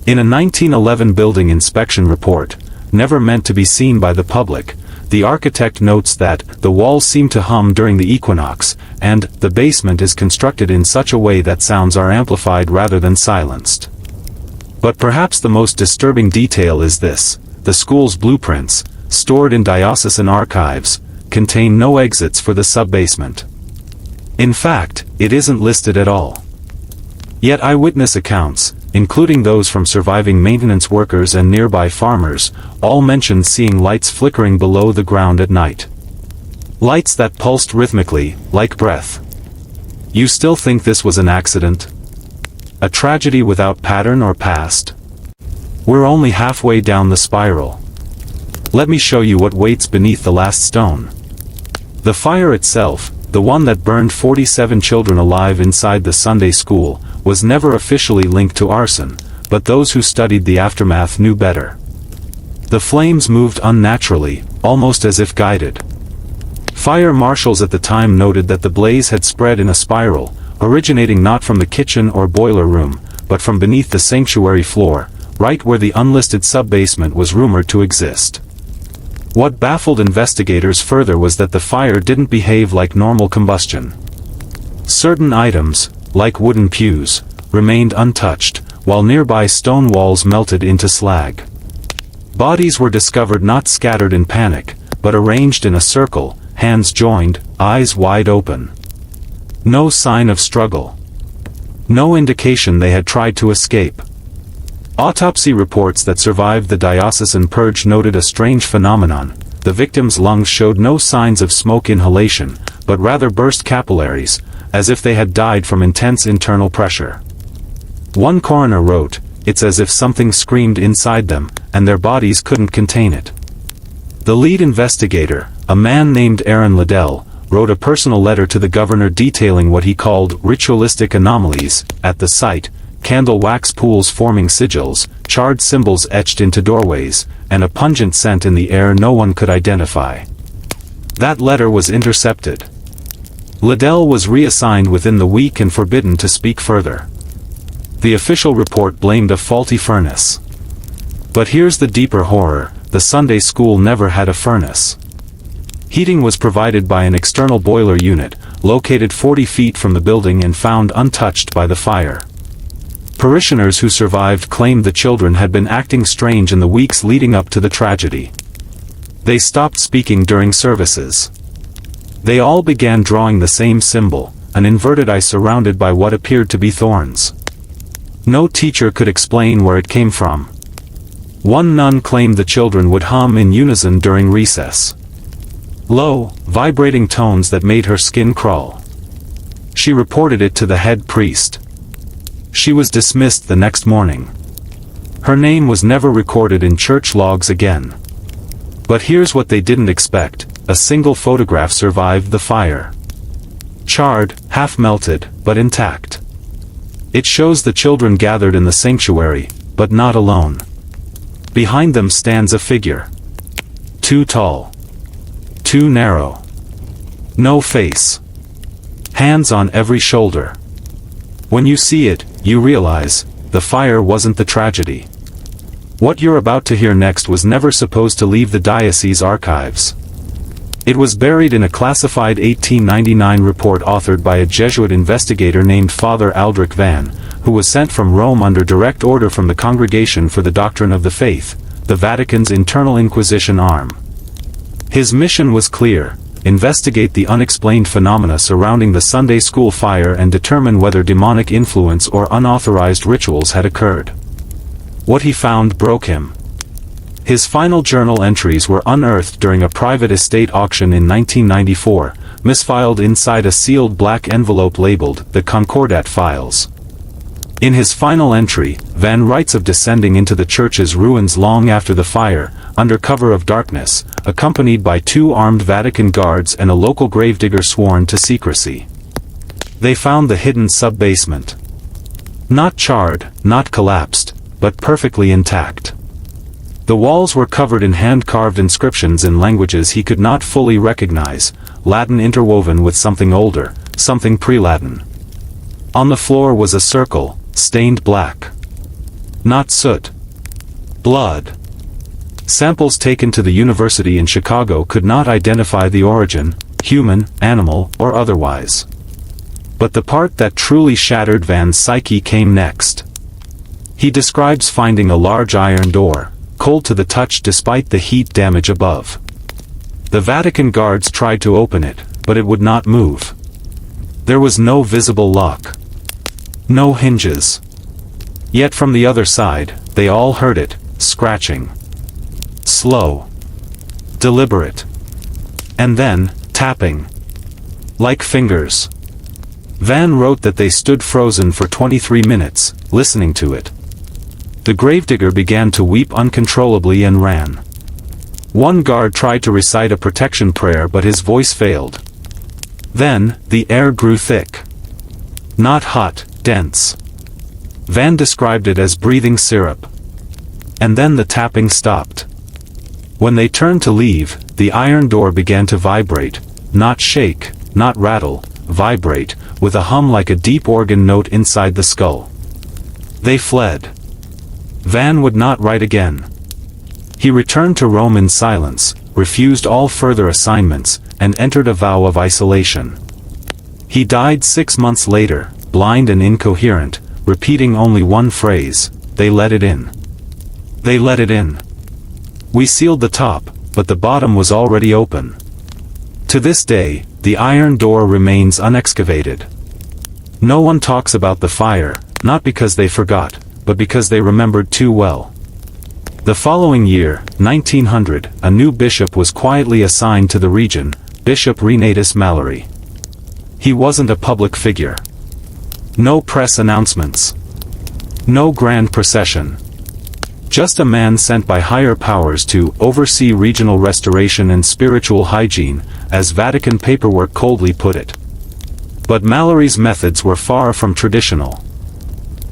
In a 1911 building inspection report, never meant to be seen by the public, the architect notes that the walls seem to hum during the equinox, and the basement is constructed in such a way that sounds are amplified rather than silenced. But perhaps the most disturbing detail is this: the school's blueprints, stored in diocesan archives, contain no exits for the sub-basement. In fact, it isn't listed at all. Yet eyewitness accounts, including those from surviving maintenance workers and nearby farmers, all mentioned seeing lights flickering below the ground at night. Lights that pulsed rhythmically, like breath. You still think this was an accident? A tragedy without pattern or past? We're only halfway down the spiral. Let me show you what waits beneath the last stone. The fire itself, the one that burned 47 children alive inside the Sunday school, was never officially linked to arson, but those who studied the aftermath knew better. The flames moved unnaturally, almost as if guided. Fire marshals at the time noted that the blaze had spread in a spiral, originating not from the kitchen or boiler room, but from beneath the sanctuary floor, right where the unlisted sub-basement was rumored to exist. What baffled investigators further was that the fire didn't behave like normal combustion. Certain items, like wooden pews, remained untouched, while nearby stone walls melted into slag. Bodies were discovered not scattered in panic, but arranged in a circle, hands joined, eyes wide open. No sign of struggle. No indication they had tried to escape. Autopsy reports that survived the diocesan purge noted a strange phenomenon. The victims' lungs showed no signs of smoke inhalation, but rather burst capillaries, as if they had died from intense internal pressure. One coroner wrote, "It's as if something screamed inside them, and their bodies couldn't contain it." The lead investigator, a man named Aaron Liddell, wrote a personal letter to the governor detailing what he called ritualistic anomalies at the site: candle wax pools forming sigils, charred symbols etched into doorways, and a pungent scent in the air no one could identify. That letter was intercepted. Liddell was reassigned within the week and forbidden to speak further. The official report blamed a faulty furnace. But here's the deeper horror: the Sunday school never had a furnace. Heating was provided by an external boiler unit, located 40 feet from the building and found untouched by the fire. Parishioners who survived claimed the children had been acting strange in the weeks leading up to the tragedy. They stopped speaking during services. They all began drawing the same symbol, an inverted eye surrounded by what appeared to be thorns. No teacher could explain where it came from. One nun claimed the children would hum in unison during recess. Low, vibrating tones that made her skin crawl. She reported it to the head priest. She was dismissed the next morning. Her name was never recorded in church logs again. But here's what they didn't expect: a single photograph survived the fire. Charred, half-melted, but intact. It shows the children gathered in the sanctuary, but not alone. Behind them stands a figure. Too tall. Too narrow. No face. Hands on every shoulder. When you see it, you realize, the fire wasn't the tragedy. What you're about to hear next was never supposed to leave the diocese archives. It was buried in a classified 1899 report authored by a Jesuit investigator named Father Aldrich Van, who was sent from Rome under direct order from the Congregation for the Doctrine of the Faith, the Vatican's internal Inquisition arm. His mission was clear: investigate the unexplained phenomena surrounding the Sunday school fire and determine whether demonic influence or unauthorized rituals had occurred. What he found broke him. His final journal entries were unearthed during a private estate auction in 1994, misfiled inside a sealed black envelope labeled the Concordat Files. In his final entry, Van writes of descending into the church's ruins long after the fire, under cover of darkness, accompanied by 2 armed Vatican guards and a local gravedigger sworn to secrecy. They found the hidden sub-basement. Not charred, not collapsed, but perfectly intact. The walls were covered in hand-carved inscriptions in languages he could not fully recognize, Latin interwoven with something older, something pre-Latin. On the floor was a circle, stained black. Not soot. Blood. Samples taken to the university in Chicago could not identify the origin, human, animal, or otherwise. But the part that truly shattered Van's psyche came next. He describes finding a large iron door, cold to the touch despite the heat damage above. The Vatican guards tried to open it, but it would not move. There was no visible lock. No hinges. Yet from the other side, they all heard it, scratching. Slow. Deliberate. And then, tapping. Like fingers. Van wrote that they stood frozen for 23 minutes, listening to it. The gravedigger began to weep uncontrollably and ran. One guard tried to recite a protection prayer but his voice failed. Then, the air grew thick. Not hot, dense. Van described it as breathing syrup. And then the tapping stopped. When they turned to leave, the iron door began to vibrate, not shake, not rattle, vibrate, with a hum like a deep organ note inside the skull. They fled. Van would not write again. He returned to Rome in silence, refused all further assignments, and entered a vow of isolation. He died 6 months later, blind and incoherent, repeating only one phrase: "They let it in. They let it in. We sealed the top, but the bottom was already open." To this day, the iron door remains unexcavated. No one talks about the fire, not because they forgot, but because they remembered too well. The following year, 1900, a new bishop was quietly assigned to the region, Bishop Renatus Mallory. He wasn't a public figure. No press announcements. No grand procession. Just a man sent by higher powers to oversee regional restoration and spiritual hygiene, as Vatican paperwork coldly put it. But Mallory's methods were far from traditional.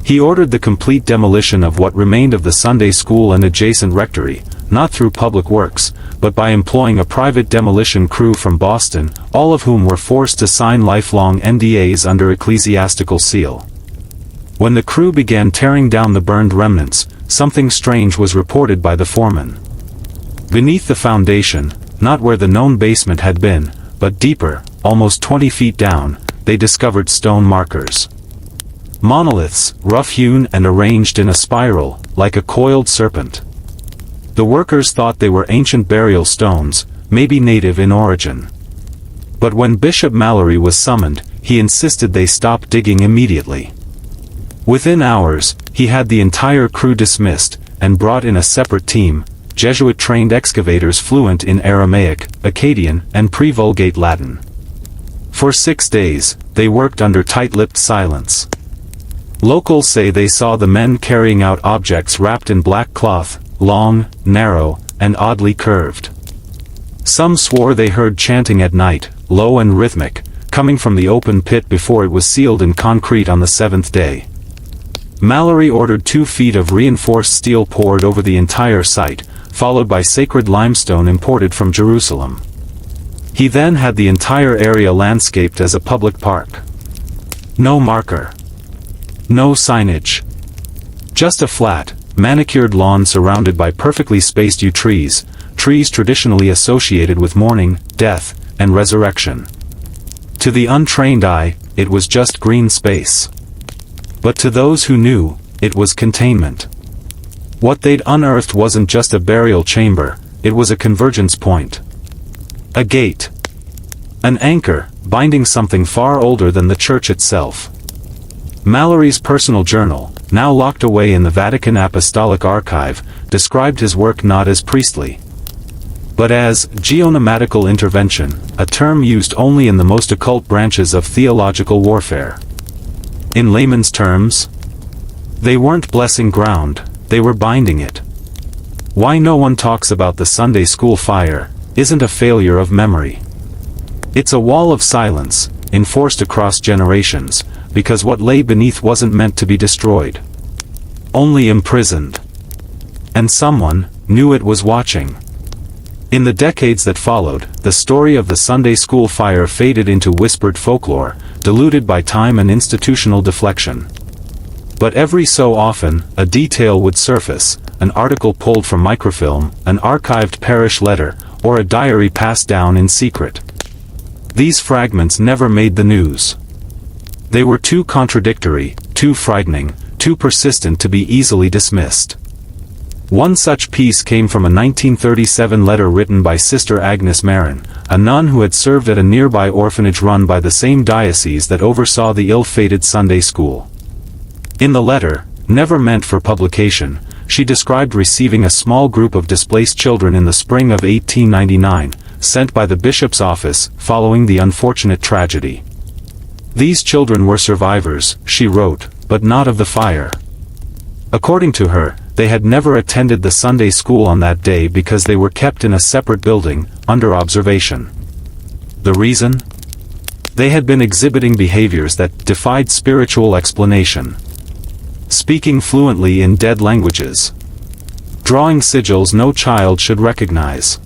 He ordered the complete demolition of what remained of the Sunday school and adjacent rectory, not through public works, but by employing a private demolition crew from Boston, all of whom were forced to sign lifelong NDAs under ecclesiastical seal. When the crew began tearing down the burned remnants, something strange was reported by the foreman. Beneath the foundation, not where the known basement had been, but deeper, almost 20 feet down, they discovered stone markers. Monoliths, rough-hewn and arranged in a spiral, like a coiled serpent. The workers thought they were ancient burial stones, maybe native in origin. But when Bishop Mallory was summoned, he insisted they stop digging immediately. Within hours, he had the entire crew dismissed, and brought in a separate team, Jesuit-trained excavators fluent in Aramaic, Akkadian, and pre-Vulgate Latin. For 6 days, they worked under tight-lipped silence. Locals say they saw the men carrying out objects wrapped in black cloth, long, narrow, and oddly curved. Some swore they heard chanting at night, low and rhythmic, coming from the open pit before it was sealed in concrete on the 7th day. Mallory ordered 2 feet of reinforced steel poured over the entire site, followed by sacred limestone imported from Jerusalem. He then had the entire area landscaped as a public park. No marker. No signage. Just a flat, manicured lawn surrounded by perfectly spaced yew trees, trees traditionally associated with mourning, death, and resurrection. To the untrained eye, it was just green space. But to those who knew, it was containment. What they'd unearthed wasn't just a burial chamber, it was a convergence point. A gate. An anchor, binding something far older than the church itself. Mallory's personal journal, now locked away in the Vatican Apostolic Archive, described his work not as priestly, but as geonomatical intervention, a term used only in the most occult branches of theological warfare. In layman's terms, they weren't blessing ground, they were binding it. Why no one talks about the Sunday school fire isn't a failure of memory. It's a wall of silence, enforced across generations, because what lay beneath wasn't meant to be destroyed, only imprisoned. And someone knew it was watching. In the decades that followed, the story of the Sunday school fire faded into whispered folklore, diluted by time and institutional deflection. But every so often, a detail would surface, an article pulled from microfilm, an archived parish letter, or a diary passed down in secret. These fragments never made the news. They were too contradictory, too frightening, too persistent to be easily dismissed. One such piece came from a 1937 letter written by Sister Agnes Marin, a nun who had served at a nearby orphanage run by the same diocese that oversaw the ill-fated Sunday school. In the letter, never meant for publication, she described receiving a small group of displaced children in the spring of 1899, sent by the bishop's office following the unfortunate tragedy. These children were survivors, she wrote, but not of the fire. According to her, they had never attended the Sunday school on that day because they were kept in a separate building, under observation. The reason? They had been exhibiting behaviors that defied spiritual explanation. Speaking fluently in dead languages. Drawing sigils no child should recognize.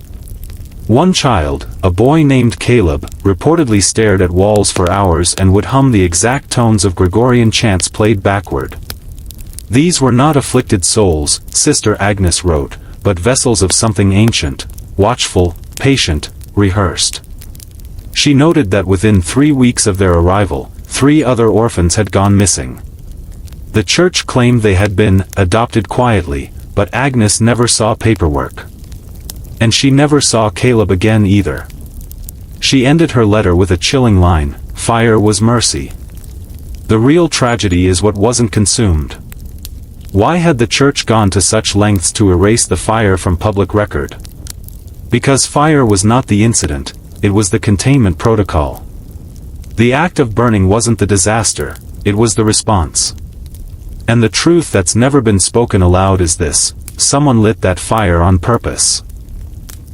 One child, a boy named Caleb, reportedly stared at walls for hours and would hum the exact tones of Gregorian chants played backward. These were not afflicted souls, Sister Agnes wrote, but vessels of something ancient, watchful, patient, rehearsed. She noted that within 3 weeks of their arrival, 3 other orphans had gone missing. The church claimed they had been adopted quietly, but Agnes never saw paperwork. And she never saw Caleb again either. She ended her letter with a chilling line, "Fire was mercy." The real tragedy is what wasn't consumed. Why had the church gone to such lengths to erase the fire from public record? Because fire was not the incident, it was the containment protocol. The act of burning wasn't the disaster, it was the response. And the truth that's never been spoken aloud is this: someone lit that fire on purpose.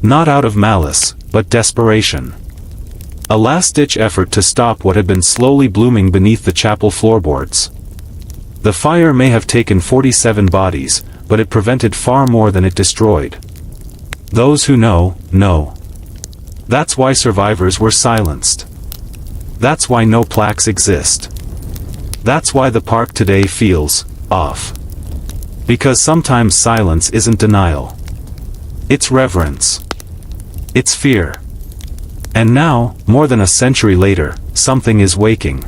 Not out of malice, but desperation. A last-ditch effort to stop what had been slowly blooming beneath the chapel floorboards. The fire may have taken 47 bodies, but it prevented far more than it destroyed. Those who know, know. That's why survivors were silenced. That's why no plaques exist. That's why the park today feels off. Because sometimes silence isn't denial. It's reverence. It's fear. And now, more than a century later, something is waking.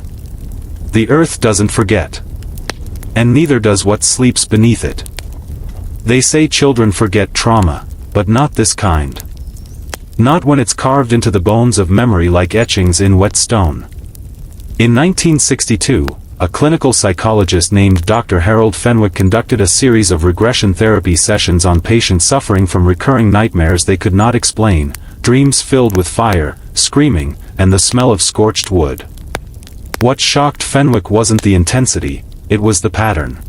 The earth doesn't forget. And neither does what sleeps beneath it. They say children forget trauma, but not this kind. Not when it's carved into the bones of memory like etchings in wet stone. In 1962, a clinical psychologist named Dr. Harold Fenwick conducted a series of regression therapy sessions on patients suffering from recurring nightmares they could not explain, dreams filled with fire, screaming, and the smell of scorched wood. What shocked Fenwick wasn't the intensity, it was the pattern.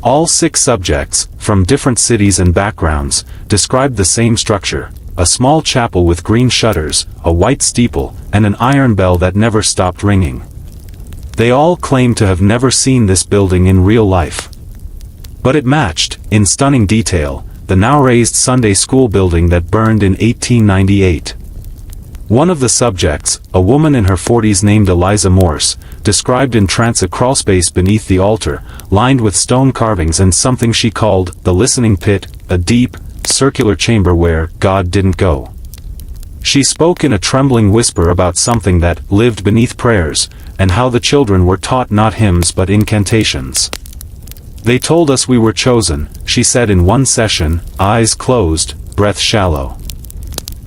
All 6 subjects, from different cities and backgrounds, described the same structure: a small chapel with green shutters, a white steeple, and an iron bell that never stopped ringing. They all claimed to have never seen this building in real life. But it matched, in stunning detail, the now-razed Sunday school building that burned in 1898. One of the subjects, a woman in her 40s named Eliza Morse, described in trance a crawlspace beneath the altar, lined with stone carvings and something she called the listening pit, a deep, circular chamber where God didn't go. She spoke in a trembling whisper about something that lived beneath prayers, and how the children were taught not hymns but incantations. They told us we were chosen, she said in one session, eyes closed, breath shallow.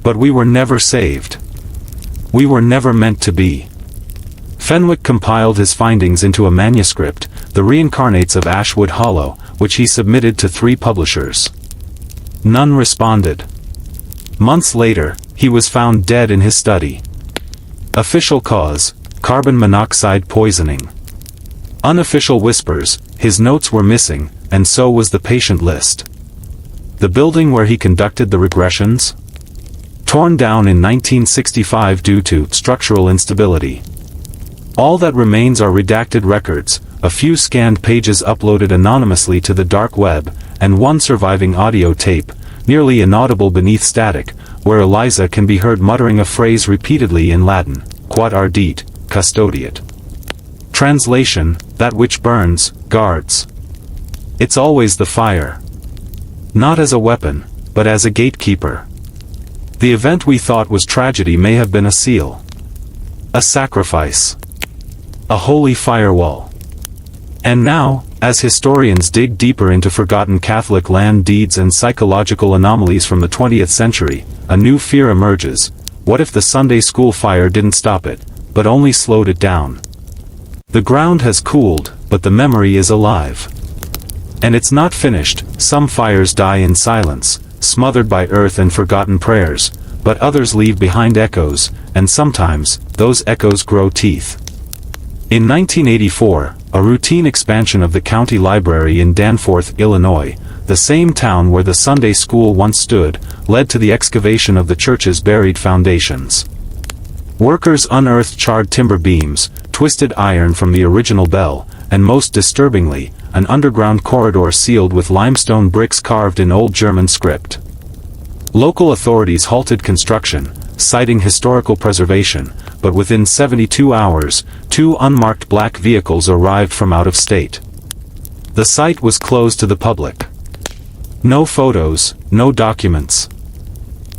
But we were never saved. We were never meant to be. Fenwick compiled his findings into a manuscript, The Reincarnates of Ashwood Hollow, which he submitted to 3 publishers. None responded. Months later, he was found dead in his study. Official cause, carbon monoxide poisoning. Unofficial whispers, his notes were missing, and so was the patient list. The building where he conducted the regressions? Torn down in 1965 due to structural instability. All that remains are redacted records, a few scanned pages uploaded anonymously to the dark web, and one surviving audio tape, nearly inaudible beneath static, where Eliza can be heard muttering a phrase repeatedly in Latin, Quod ardit, custodiet. Translation, that which burns, guards. It's always the fire. Not as a weapon, but as a gatekeeper. The event we thought was tragedy may have been a seal. A sacrifice. A holy firewall. And now, as historians dig deeper into forgotten Catholic land deeds and psychological anomalies from the 20th century, a new fear emerges. What if the Sunday school fire didn't stop it, but only slowed it down? The ground has cooled, but the memory is alive. And it's not finished. Some fires die in silence, smothered by earth and forgotten prayers, but others leave behind echoes, and sometimes, those echoes grow teeth. In 1984, a routine expansion of the county library in Danforth, Illinois, the same town where the Sunday school once stood, led to the excavation of the church's buried foundations. Workers unearthed charred timber beams, twisted iron from the original bell, and most disturbingly, an underground corridor sealed with limestone bricks carved in Old German script. Local authorities halted construction, citing historical preservation, but within 72 hours, 2 unmarked black vehicles arrived from out of state. The site was closed to the public. No photos, no documents.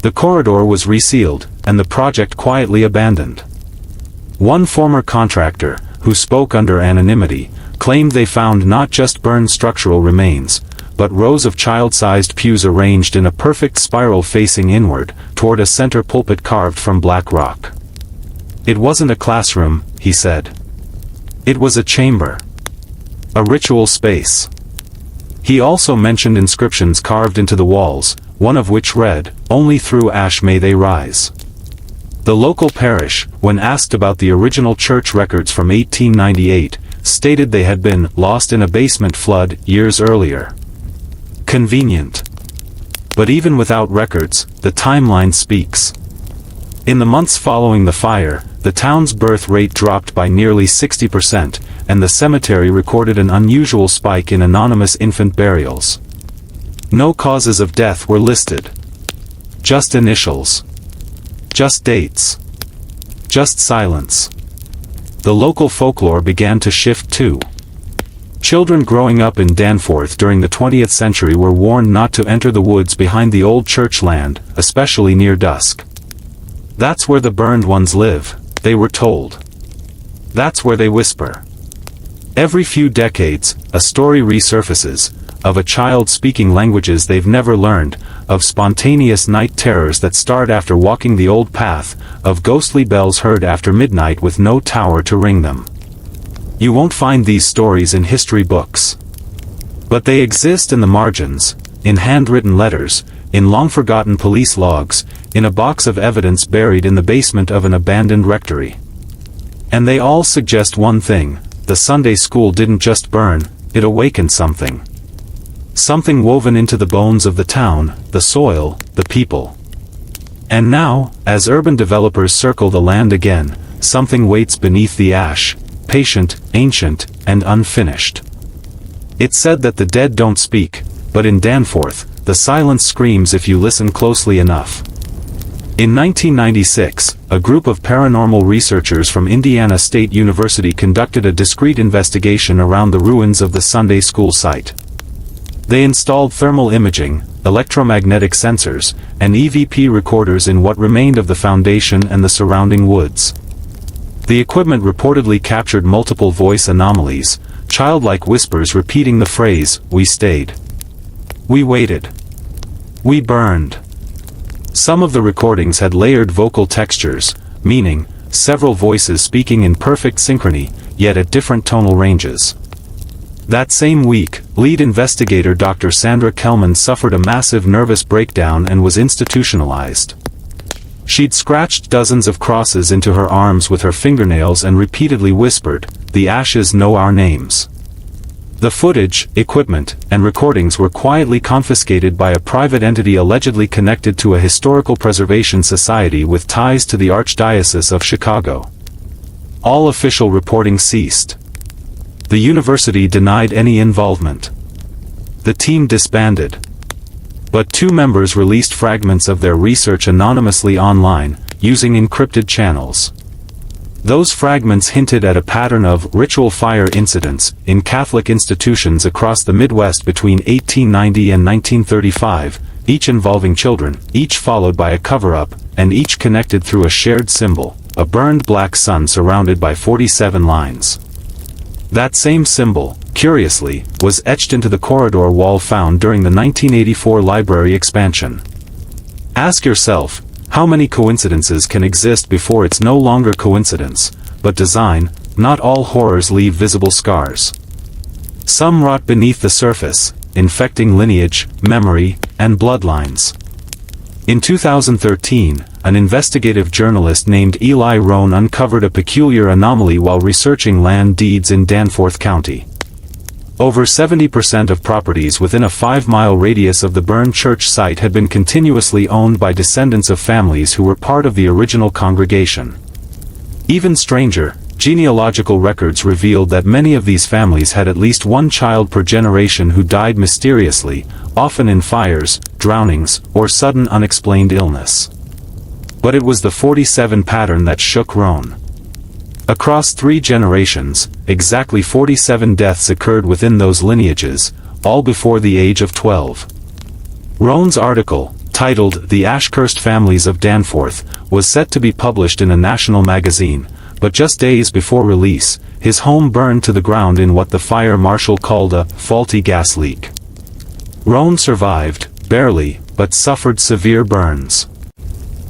The corridor was resealed, and the project quietly abandoned. One former contractor, who spoke under anonymity, claimed they found not just burned structural remains, but rows of child-sized pews arranged in a perfect spiral facing inward, toward a center pulpit carved from black rock. It wasn't a classroom, he said. It was a chamber. A ritual space. He also mentioned inscriptions carved into the walls, one of which read, "Only through ash may they rise." The local parish, when asked about the original church records from 1898, stated they had been lost in a basement flood years earlier. Convenient. But even without records, the timeline speaks. In the months following the fire, the town's birth rate dropped by nearly 60%, and the cemetery recorded an unusual spike in anonymous infant burials. No causes of death were listed. Just initials. Just dates. Just silence. The local folklore began to shift too. Children growing up in Danforth during the 20th century were warned not to enter the woods behind the old church land, especially near dusk. That's where the burned ones live, they were told. That's where they whisper. Every few decades, a story resurfaces, of a child speaking languages they've never learned, of spontaneous night terrors that start after walking the old path, of ghostly bells heard after midnight with no tower to ring them. You won't find these stories in history books. But they exist in the margins, in handwritten letters, in long-forgotten police logs, in a box of evidence buried in the basement of an abandoned rectory. And they all suggest one thing: the Sunday school didn't just burn, it awakened something. Something woven into the bones of the town, the soil, the people. And now, as urban developers circle the land again, something waits beneath the ash, patient, ancient, and unfinished. It's said that the dead don't speak, but in Danforth, the silence screams if you listen closely enough. In 1996, a group of paranormal researchers from Indiana State University conducted a discreet investigation around the ruins of the Sunday school site. They installed thermal imaging, electromagnetic sensors, and EVP recorders in what remained of the foundation and the surrounding woods. The equipment reportedly captured multiple voice anomalies, childlike whispers repeating the phrase, "We stayed. We waited. We burned." Some of the recordings had layered vocal textures, meaning, several voices speaking in perfect synchrony, yet at different tonal ranges. That same week, lead investigator Dr. Sandra Kellman suffered a massive nervous breakdown and was institutionalized. She'd scratched dozens of crosses into her arms with her fingernails and repeatedly whispered, "The ashes know our names." The footage, equipment, and recordings were quietly confiscated by a private entity allegedly connected to a historical preservation society with ties to the Archdiocese of Chicago. All official reporting ceased. The university denied any involvement. The team disbanded. But 2 members released fragments of their research anonymously online, using encrypted channels. Those fragments hinted at a pattern of ritual fire incidents in Catholic institutions across the Midwest between 1890 and 1935, each involving children, each followed by a cover-up, and each connected through a shared symbol, a burned black sun surrounded by 47 lines. That same symbol, curiously, was etched into the corridor wall found during the 1984 library expansion. Ask yourself, how many coincidences can exist before it's no longer coincidence, but design? Not all horrors leave visible scars. Some rot beneath the surface, infecting lineage, memory, and bloodlines. In 2013, an investigative journalist named Eli Rohn uncovered a peculiar anomaly while researching land deeds in Danforth County. Over 70% of properties within a 5-mile radius of the burned church site had been continuously owned by descendants of families who were part of the original congregation. Even stranger, genealogical records revealed that many of these families had at least one child per generation who died mysteriously, often in fires, drownings, or sudden unexplained illness. But it was the 47 pattern that shook Rohn. Across 3 generations, exactly 47 deaths occurred within those lineages, all before the age of 12. Rohn's article, titled The Ash-Cursed Families of Danforth, was set to be published in a national magazine, but just days before release, his home burned to the ground in what the fire marshal called a faulty gas leak. Rohn survived, barely, but suffered severe burns.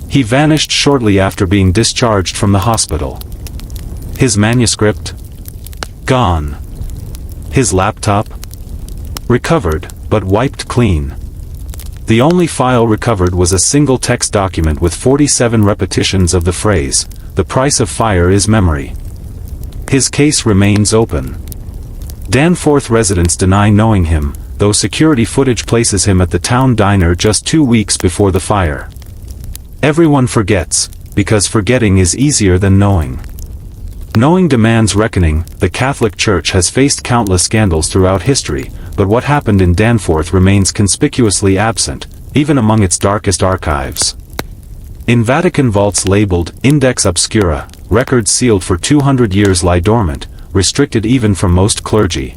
He vanished shortly after being discharged from the hospital. His manuscript? Gone. His laptop? Recovered, but wiped clean. The only file recovered was a single text document with 47 repetitions of the phrase, "The price of fire is memory." His case remains open. Danforth residents deny knowing him, though security footage places him at the town diner just 2 weeks before the fire. Everyone forgets, because forgetting is easier than knowing. Knowing demands reckoning. The Catholic Church has faced countless scandals throughout history, but what happened in Danforth remains conspicuously absent, even among its darkest archives. In Vatican vaults labeled Index Obscura, records sealed for 200 years lie dormant, restricted even from most clergy.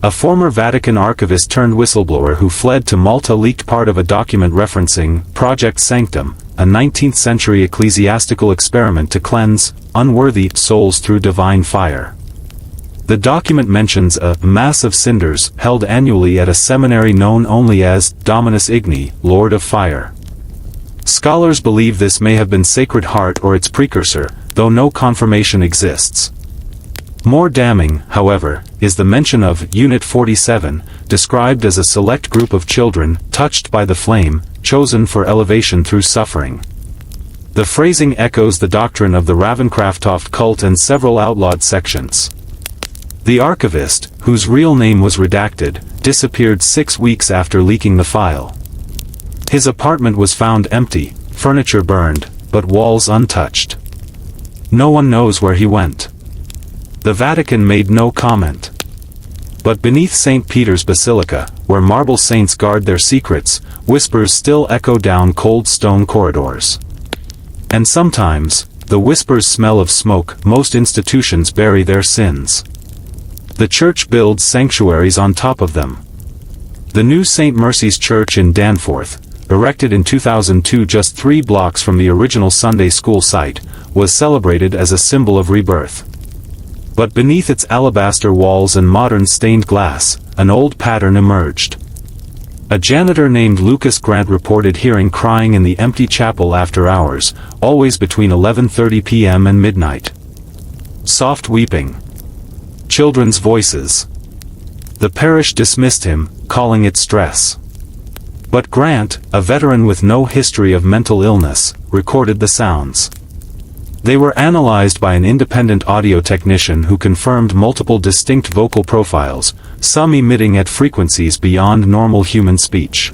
A former Vatican archivist turned whistleblower who fled to Malta leaked part of a document referencing Project Sanctum, a 19th-century ecclesiastical experiment to cleanse unworthy souls through divine fire. The document mentions a mass of cinders held annually at a seminary known only as Dominus Igni, Lord of Fire. Scholars believe this may have been Sacred Heart or its precursor, though no confirmation exists. More damning, however, is the mention of Unit 47, described as a select group of children, touched by the flame, chosen for elevation through suffering. The phrasing echoes the doctrine of the Ravencraftoft cult and several outlawed sections. The archivist, whose real name was redacted, disappeared 6 weeks after leaking the file. His apartment was found empty, furniture burned, but walls untouched. No one knows where he went. The Vatican made no comment. But beneath St. Peter's Basilica, where marble saints guard their secrets, whispers still echo down cold stone corridors. And sometimes, the whispers smell of smoke. Most institutions bury their sins. The church builds sanctuaries on top of them. The new St. Mercy's Church in Danforth, erected in 2002 just 3 blocks from the original Sunday school site, was celebrated as a symbol of rebirth. But beneath its alabaster walls and modern stained glass, an old pattern emerged. A janitor named Lucas Grant reported hearing crying in the empty chapel after hours, always between 11:30 p.m. and midnight. Soft weeping. Children's voices. The parish dismissed him, calling it stress. But Grant, a veteran with no history of mental illness, recorded the sounds. They were analyzed by an independent audio technician who confirmed multiple distinct vocal profiles, some emitting at frequencies beyond normal human speech.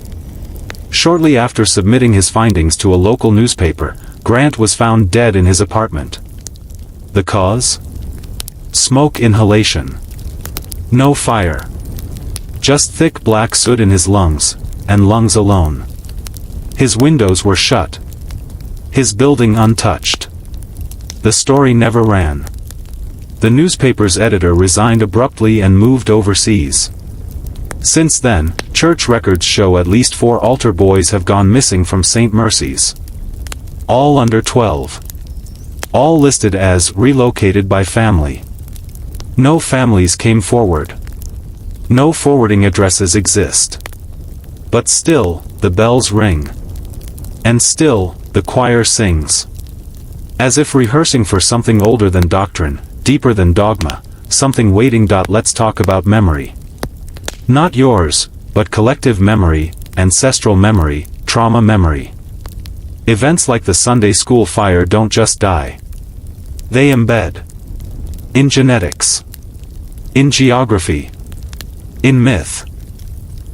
Shortly after submitting his findings to a local newspaper, Grant was found dead in his apartment. The cause? Smoke inhalation. No fire. Just thick black soot in his lungs, and lungs alone. His windows were shut. His building untouched. The story never ran. The newspaper's editor resigned abruptly and moved overseas. Since then, church records show at least 4 altar boys have gone missing from St. Mercy's. All under 12. All listed as relocated by family. No families came forward. No forwarding addresses exist. But still, the bells ring. And still, the choir sings. As if rehearsing for something older than doctrine, deeper than dogma, something waiting. Let's talk about memory. Not yours, but collective memory, ancestral memory, trauma memory. Events like the Sunday school fire don't just die. They embed. In genetics. In geography. In myth.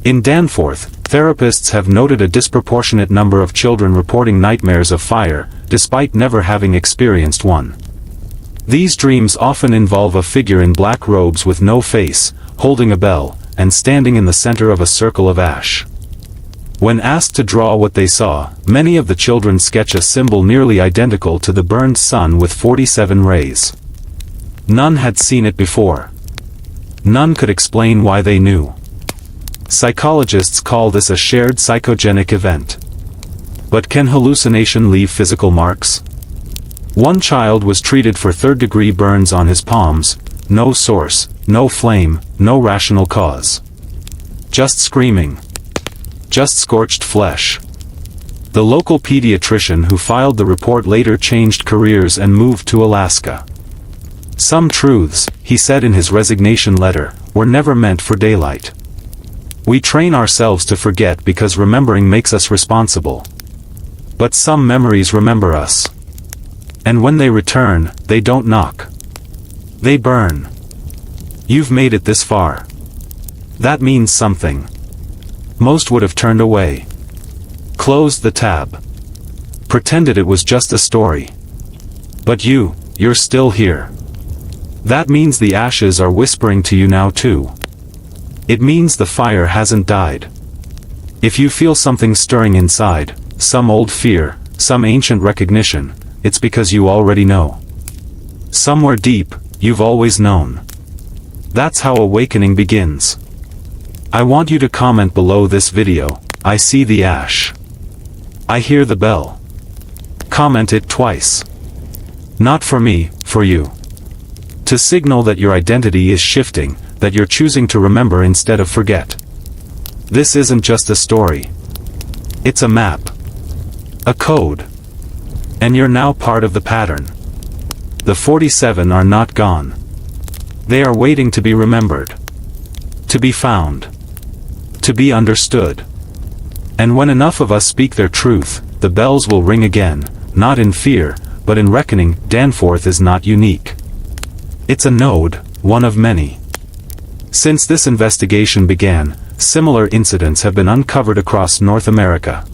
In Danforth, therapists have noted a disproportionate number of children reporting nightmares of fire, despite never having experienced one. These dreams often involve a figure in black robes with no face, holding a bell, and standing in the center of a circle of ash. When asked to draw what they saw, many of the children sketch a symbol nearly identical to the burned sun with 47 rays. None had seen it before. None could explain why they knew. Psychologists call this a shared psychogenic event. But can hallucination leave physical marks? One child was treated for third-degree burns on his palms, no source, no flame, no rational cause. Just screaming. Just scorched flesh. The local pediatrician who filed the report later changed careers and moved to Alaska. Some truths, he said in his resignation letter, were never meant for daylight. We train ourselves to forget because remembering makes us responsible. But some memories remember us. And when they return, they don't knock. They burn. You've made it this far. That means something. Most would have turned away. Closed the tab. Pretended it was just a story. But you're still here. That means the ashes are whispering to you now too. It means the fire hasn't died. If you feel something stirring inside, some old fear, some ancient recognition, it's because you already know. Somewhere deep, you've always known. That's how awakening begins. I want you to comment below this video, I see the ash. I hear the bell. Comment it twice. Not for me, for you. To signal that your identity is shifting, that you're choosing to remember instead of forget. This isn't just a story. It's a map. A code. And you're now part of the pattern. The 47 are not gone. They are waiting to be remembered. To be found. To be understood. And when enough of us speak their truth, the bells will ring again, not in fear, but in reckoning. Danforth is not unique. It's a node, one of many. Since this investigation began, similar incidents have been uncovered across North America.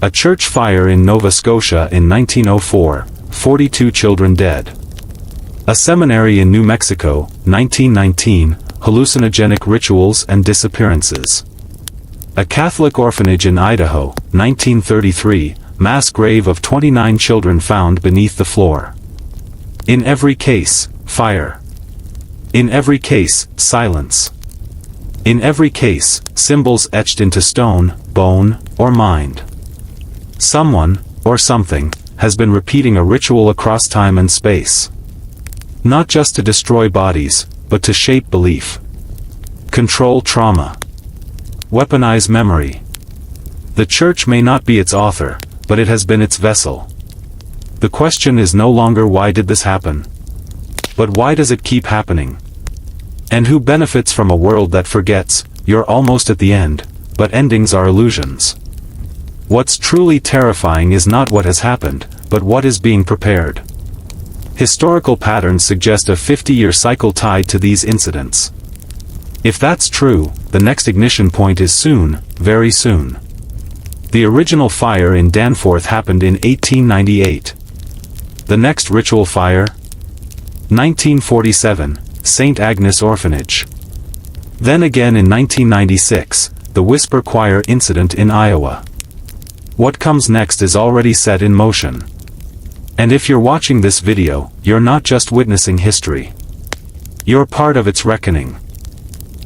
A church fire in Nova Scotia in 1904, 42 children dead. A seminary in New Mexico, 1919, hallucinogenic rituals and disappearances. A Catholic orphanage in Idaho, 1933, mass grave of 29 children found beneath the floor. In every case, fire. In every case, silence. In every case, symbols etched into stone, bone, or mind. Someone, or something, has been repeating a ritual across time and space. Not just to destroy bodies, but to shape belief. Control trauma. Weaponize memory. The church may not be its author, but it has been its vessel. The question is no longer why did this happen? But why does it keep happening? And who benefits from a world that forgets, you're almost at the end, but endings are illusions. What's truly terrifying is not what has happened, but what is being prepared. Historical patterns suggest a 50-year cycle tied to these incidents. If that's true, the next ignition point is soon, very soon. The original fire in Danforth happened in 1898. The next ritual fire? 1947, St. Agnes Orphanage. Then again in 1996, the Whisper Choir incident in Iowa. What comes next is already set in motion. And if you're watching this video, you're not just witnessing history. You're part of its reckoning.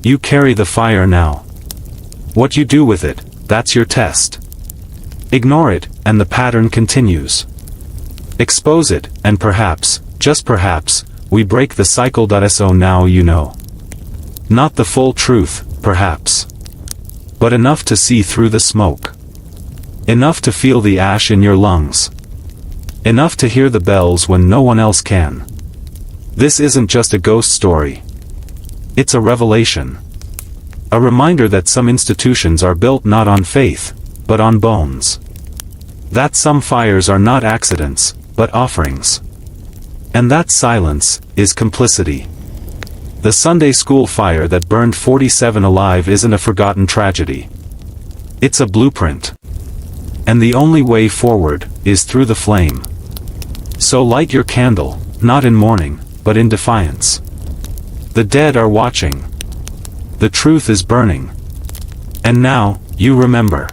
You carry the fire now. What you do with it, that's your test. Ignore it, and the pattern continues. Expose it, and perhaps, just perhaps, we break the cycle. So now you know. Not the full truth, perhaps. But enough to see through the smoke. Enough to feel the ash in your lungs. Enough to hear the bells when no one else can. This isn't just a ghost story. It's a revelation. A reminder that some institutions are built not on faith, but on bones. That some fires are not accidents, but offerings. And that silence is complicity. The Sunday school fire that burned 47 alive isn't a forgotten tragedy. It's a blueprint. And the only way forward is through the flame. So light your candle, not in mourning, but in defiance. The dead are watching. The truth is burning. And now, you remember.